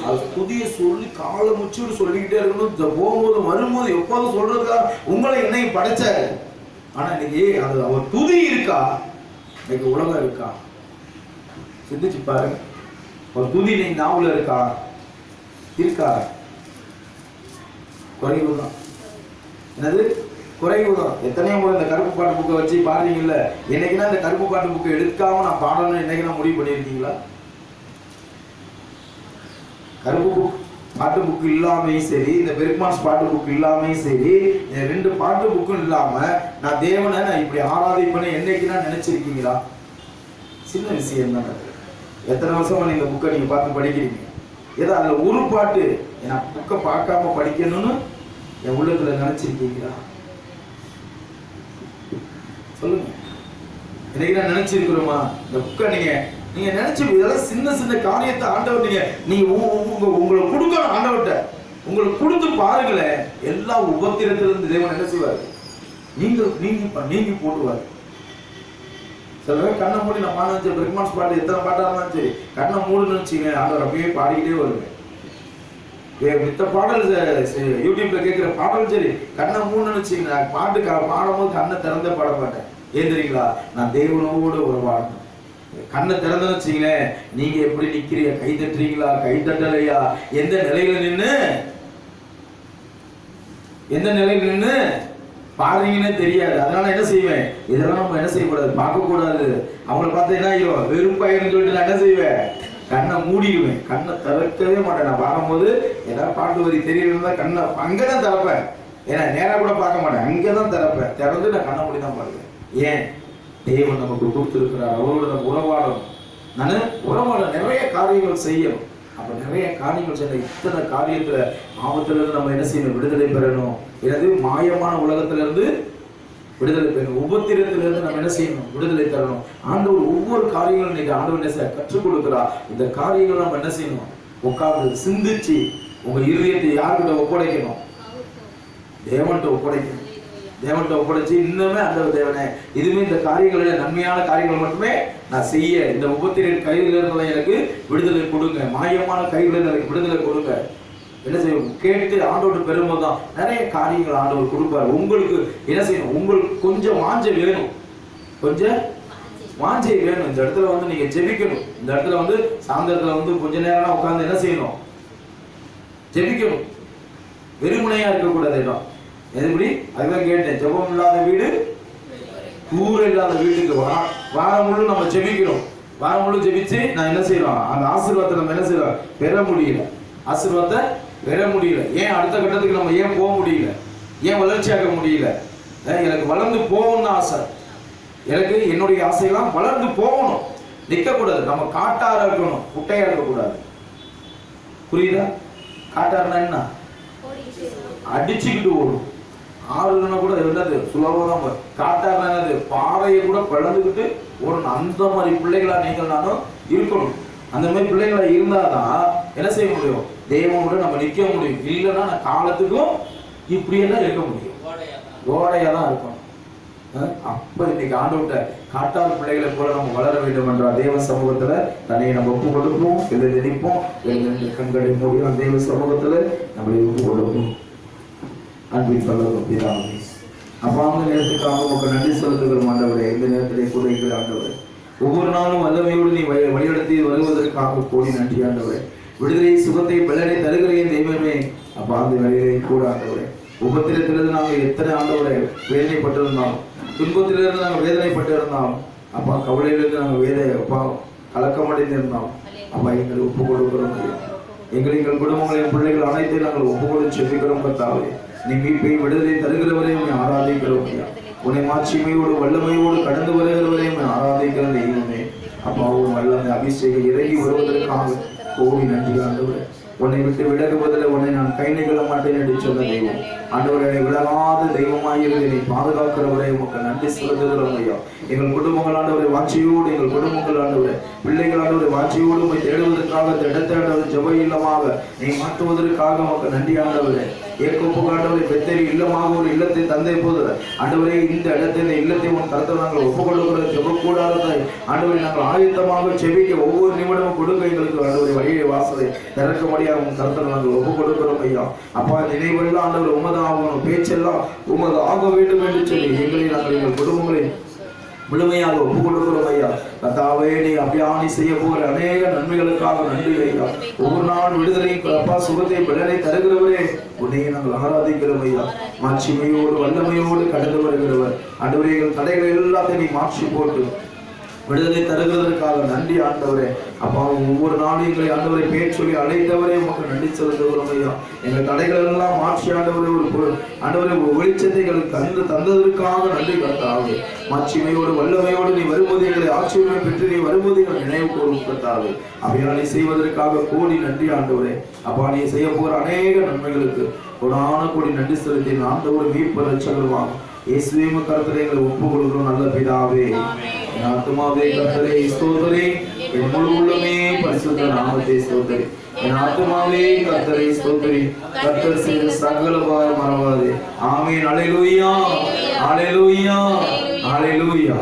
அது புதிய சொல்லி கால முச்சு சொல்லிக்கிட்டே இருக்கணும். போகும்போது வரும்போது எப்போதும் சொல்றதுக்கா உங்களை என்னையும் படைச்சாரு. ஆனா இன்னைக்கு அது அவர் துதி இருக்கா, இன்னைக்கு உலகம் இருக்கா? சிந்திச்சு பாருங்க. ஒரு துதி நீங்க நாவல இருக்கா? குறைவுதான். என்னது குறைவுதான். எத்தனையோ முறை இந்த கருப்பு பாட்டு புக்கை வச்சு பாடுறீங்கல்ல, என்னைக்குன்னா இந்த கருப்பு பாட்டு புக்கை எடுக்காம நான் பாடணும்னு என்னைக்குன்னா முடிவு பண்ணியிருக்கீங்களா? கருப்பு பாட்டு புக்கு இல்லாமையும் சரி, இந்த பெருமாஸ் பாட்டு புக்கு இல்லாமையும் சரி, இந்த 2 பாட்டு புக்கும் இல்லாம நான் தேவனை நான் இப்படி ஆராதிப்பேன்னு என்னைக்குன்னா நினைச்சிருக்கீங்களா? சின்ன விஷயம் தான். எத்தனை வருஷமா நீங்க புக்கை நீங்க பார்த்து படிக்கிறீங்க. ஏதோ அதுல ஒரு பாட்டு நான் புக்கை பார்க்காம படிக்கணும்னு என் உள்ளத்துல நினைச்சிருக்கீங்களா? சொல்லுங்க. இன்னைக்கு நான் நினைச்சிருக்கிறோமா? இந்த புக்கை நீங்க நினைச்சு இதெல்லாம் சின்ன காரியத்தை ஆண்டவர் நீங்க உங்களை கொடுக்கணும். ஆண்டவர்கிட்ட உங்களுக்கு கொடுத்து பாருங்களேன். எல்லா உபத்திரத்திலிருந்து தேவன் என்ன செய்வார், நீங்க போட்டுவார். சில பேர் கண்ணை மூடி நான் பாட வச்சேன். பிரிக்மான்ஸ் பாட்டு எத்தனை பாட்டா இருந்தாலும் சரி கண்ணை மூடுன்னு வச்சுங்க, ஆண்டவர் அப்படியே பாடிக்கிட்டே வருவேன். மித்த பாடல் யூடியூப்ல கேட்கிற பாடல் சரி, கண்ணை மூணுன்னு வச்சுங்க, பாட்டு பாடும்போது கண்ணை திறந்த பாட மாட்டேன். ஏன் தெரியுங்களா? நான் தேவனோடு உறவாடணும். கண்ணை திறந்து வச்சுங்களேன், நீங்க எப்படி நிக்கிறீங்க, கை தட்டுறீங்களா, கை தட்டலையா, எந்த நிலையில நின்று பாருங்கன்னு தெரியாது. அதனால என்ன செய்வேன், இதெல்லாம் நம்ம என்ன செய்யக்கூடாது, பார்க்க கூடாது. அவங்கள பார்த்து என்ன ஆகிடும், வெறுப்பாயிரும் சொல்லிட்டு நான் என்ன செய்வேன், கண்ணை மூடிடுவேன். கண்ணை திறக்கவே மாட்டேன். நான் பார்க்கும்போது ஏதாவது பாட்டு வரி தெரியலன்னா கண்ணை அங்கதான் திறப்பேன். ஏன்னா நேரா கூட பார்க்க மாட்டேன், அங்கதான் திறப்பேன். திறந்து நான் கண்ணை மூடி தான் பாருவேன். ஏன்? தேவன் நமக்கு கொடுத்துருக்கிறார், அவரோட நம்ம உறவாடணும். நான் உறவாட நிறைய காரியங்கள் செய்யணும். அப்ப நிறைய காரியங்கள் செய்ய, இத்தனை காரியத்துல ஆபத்துல இருந்து நம்ம என்ன செய்யணும், விடுதலை பெறணும். எனது மாயமான உலகத்துல இருந்து விடுதலை பெறணும். உபத்திரத்திலிருந்து நம்ம என்ன செய்யணும், விடுதலை தரணும். ஆண்டவர் ஒவ்வொரு காரியங்களும் இன்னைக்கு ஆண்டவர் என்ன செய்ய கற்றுக் கொடுக்கிறார். இந்த காரியங்கள் நம்ம என்ன செய்யணும், உட்கார்ந்து சிந்திச்சு உங்க இருதயத்தை யார்கிட்ட ஒப்படைக்கணும், தேவன்கிட்ட ஒப்படைக்கணும். தேவன்கிட்ட ஒப்படைச்சு இன்னுமே அந்த தேவனே இதுவே இந்த காரியங்கள நன்மையான காரியங்கள் மட்டுமே நான் செய்ய, இந்த உபத்திரின் கையில இருந்ததை எனக்கு விடுதலை கொடுங்க, மாயமான கையில எனக்கு விடுதலை கொடுங்க. என்ன செய்யும், கேட்டு ஆண்டோடு பெரும்போது தான் நிறைய காரியங்கள் ஆண்டவர் கொடுப்பார். உங்களுக்கு என்ன செய்யணும், உங்களுக்கு கொஞ்சம் வாஞ்சை வேணும், கொஞ்சம் வாஞ்சை வேணும். இந்த இடத்துல வந்து நீங்க ஜெபிக்கணும். இந்த இடத்துல வந்து சாயந்தரத்துல வந்து கொஞ்ச நேரம் உட்கார்ந்து என்ன செய்யணும், ஜெபிக்கணும். வெறுமுனையா இருக்கக்கூடாது இடம். எப்படி அதுதான் கேட்டேன், ஜெபம் இல்லாத வீடு தூர இல்லாத வீட்டுக்கு வாரம் முழு நம்ம ஜெபிக்கிறோம். வாரம் முழு ஜெபிச்சு நான் என்ன செய்யறோம், அந்த ஆசீர்வாதத்தை நம்ம என்ன செய்யறோம், பெற முடியல. ஆசீர்வாதத்தை பெற முடியல. ஏன் அடுத்த கட்டத்துக்கு நம்ம ஏன் போக முடியல, ஏன் வளர்ச்சியாக முடியல? எனக்கு வளர்ந்து போகணும்னு ஆசை, எனக்கு என்னுடைய ஆசையெல்லாம் வளர்ந்து போகணும், நிக்க கூடாது. நம்ம காட்டாரா இருக்கணும், குட்டையா இருக்கக்கூடாது. புரியுதா? காட்டாருன்னா என்ன, அடிச்சுக்கிட்டு ஓடும். ஆறுனா கூட என்னது சுலபமா, காட்டாருன்னா என்னது, பாறையை கூட பிளந்துக்கிட்டு ஓடணும். அந்த மாதிரி பிள்ளைகளா நீங்கள் நானும் இருக்கணும். அந்த மாதிரி பிள்ளைகளா இருந்தாதான் என்ன செய்ய முடியும், தெய்வமோட நம்ம நிக்க முடியும். இல்லைன்னா நான் காலத்துக்கும் இப்படியே தான் இருக்க முடியும், ஓடையா தான் இருக்கணும். அப்ப இன்னைக்கு ஆண்டவர்கிட்ட காட்டார் பிள்ளைகளை போல நம்ம வளர வேண்டும் என்ற தேவ சமூகத்துல தன்னை நம்ம ஒப்பு கொடுப்போம். இதை நினைப்போம், கண்களை முடியும் தேவ சமூகத்துல நம்மளை ஒப்பு கொடுப்போம். அன்பின் பரலோக பிதாவே, அப்பா அந்த நேரத்துக்காக உங்களுக்கு நன்றி செலுத்துகிறோம் ஆண்டவரே. இந்த நேரத்திலே கூட எங்கள் ஆண்டவரே ஒவ்வொரு நாளும் வல்லமையோடு நீ வழிநடத்தி வருவதற்காக கோடி நன்றி ஆண்டவரே. விடுதலை சுகத்தை பலனை தருகிறேன் தெய்வமே. அப்பா அந்த வேலையை கூட ஆண்டவரே, உபத்திரத்திலிருந்து நாங்கள் எத்தனை ஆண்டவரை வேதனைப்பட்டிருந்தாலும், துன்பத்திலிருந்து நாங்கள் வேதனைப்பட்டிருந்தாலும், அப்பா கவலையிலிருந்து நாங்கள் அப்பா கலக்கமடைந்திருந்தாலும், அப்பா எங்களை ஒப்பு கொடுக்கிறோம். எங்கள் குடும்பங்களின் பிள்ளைகள் அனைத்தையும் நாங்கள் ஒப்பு கொடுத்து செபிக்கிறோம். கர்த்தாவே, நீ மீட்பை விடுதலை தருகிறவரை உன்னை ஆராதிக்கிறோம். உன்னை மாட்சிமையோடு வல்லமையோடு கடந்து வருகிறவரை உன்னை ஆராதிக்கிற தெய்வமே. அப்பா ஒரு வல்லமை அபிஷேகம் இறங்கி வருவதற்காக கோடி நன்றி ஆண்டவரே. உன்னை விட்டு விலகுவதில் உன்னை நான் கை நிகழ மாட்டேன் என்று சொன்ன தெய்வம் ஆண்டவரை, என்னை விலகாத தெய்வமாயிருந்து என்னை பாதுகாக்கிறவரை உமக்கு நன்றி செலுத்துகிறோம் ஐயா. எங்கள் குடும்பங்கள் ஆண்டவரை வாட்சியோடு, எங்கள் குடும்பங்கள் ஆண்டவரை பிள்ளைகள் ஆண்டவரை வாட்சியோடு போய் தேடுவதற்காக இந்த இடத்தை ஆண்டவரை ஜெப இல்லமாக நீ மாற்றுவதற்காக உமக்கு நன்றி ஆண்டவரே. ஏற்கொப்பு ஆண்டவரை பெத்தேரி இல்லமாக ஒரு இல்லத்தை தந்தை போது ஆண்டவரே, இந்த இடத்தை இந்த இல்லத்தை உன் கருத்தை நாங்கள் ஒப்புக்கொள்ளுகிற ஜெப கூடாரத்தை ஆண்டவரை நாங்கள் ஆயத்தமாக செவிக்க ஒவ்வொரு நிமிடமும் கொடுக்க எங்களுக்கு ஆண்டவரை வழியை வாசலை திறக்க உன் கருத்தை நாங்கள் ஒப்புக் கொடுக்கிறோம் ஐயா. அப்பா நினைவெல்லாம் ஆண்டவர் உமதாகணும், பேச்செல்லாம் உமது ஆக வேண்டும் என்று சொல்லி எங்களை நாங்கள் எங்கள் குடும்பங்களை முழுமையாக ஒப்புக் கொடுக்கிறோம் ஐயா. கர்த்தாவே, நீ அபியானி செய்ய போகிற அநேக நன்மைகளுக்காக நன்றி ஐயா. ஒவ்வொரு நாள் விடுதலை அப்பா சுகத்தை பலனை தருகிறவரே உன்னையே நாங்கள் ஆராதிக்கிறோம் ஐயா. மாட்சிமையோடு வல்லமையோடு கடந்து வருகிறவர் ஆண்டவரே, எங்கள் தடைகளை எல்லாத்தையும் நீ மாற்றி போட்டு விடுதலை தருகிறதற்காக நன்றி ஆண்டவரே. அப்பா ஒவ்வொரு நாளும் எங்களை ஆண்டவரை பேர் சொல்லி அழைத்தவரே உமக்கு நன்றி செலுத்துகிறோம் ஐயா. எங்கள் தடைகள் எல்லாம் மாற்றி ஆண்டவரே ஒரு ஆண்டவரை ஒரு வெளிச்சத்தை எங்களுக்கு தந்ததற்காக நன்றி கர்த்தாவே. மாட்சிமையோடு வல்லமையோடு நீ வரும்போது எங்களை ஆட்சியுரிமை பெற்று நீ வரும்போது எங்கள் நினைவு கூறும் கர்த்தாவே. அவையானை செய்வதற்காக கோடி நன்றி ஆண்டவரே. அப்பா நீ செய்ய போற அநேக நன்மைகளுக்கு கொடான கோடி நன்றி செலுத்தி ஆண்டவரை மீட்பு ரட்சகருமாகும் இயேசுவே கர்த்தரே எங்களை ஒப்பு கொடுக்கிறோம் நல்ல பிதாவே. என் ஆத்துமாவே கர்த்தரை ஸ்தோத்திரி, என் முழு உள்ளமே பரிசுத்த நாமத்தை ஸ்தோத்திரி. என் ஆத்துமாவே கர்த்தரை ஸ்தோத்திரி, கர்த்தர் செய்த சகல உபகாரம் மறவாதே. ஆமென். அல்லேலூயா, அல்லேலூயா, அல்லேலூயா.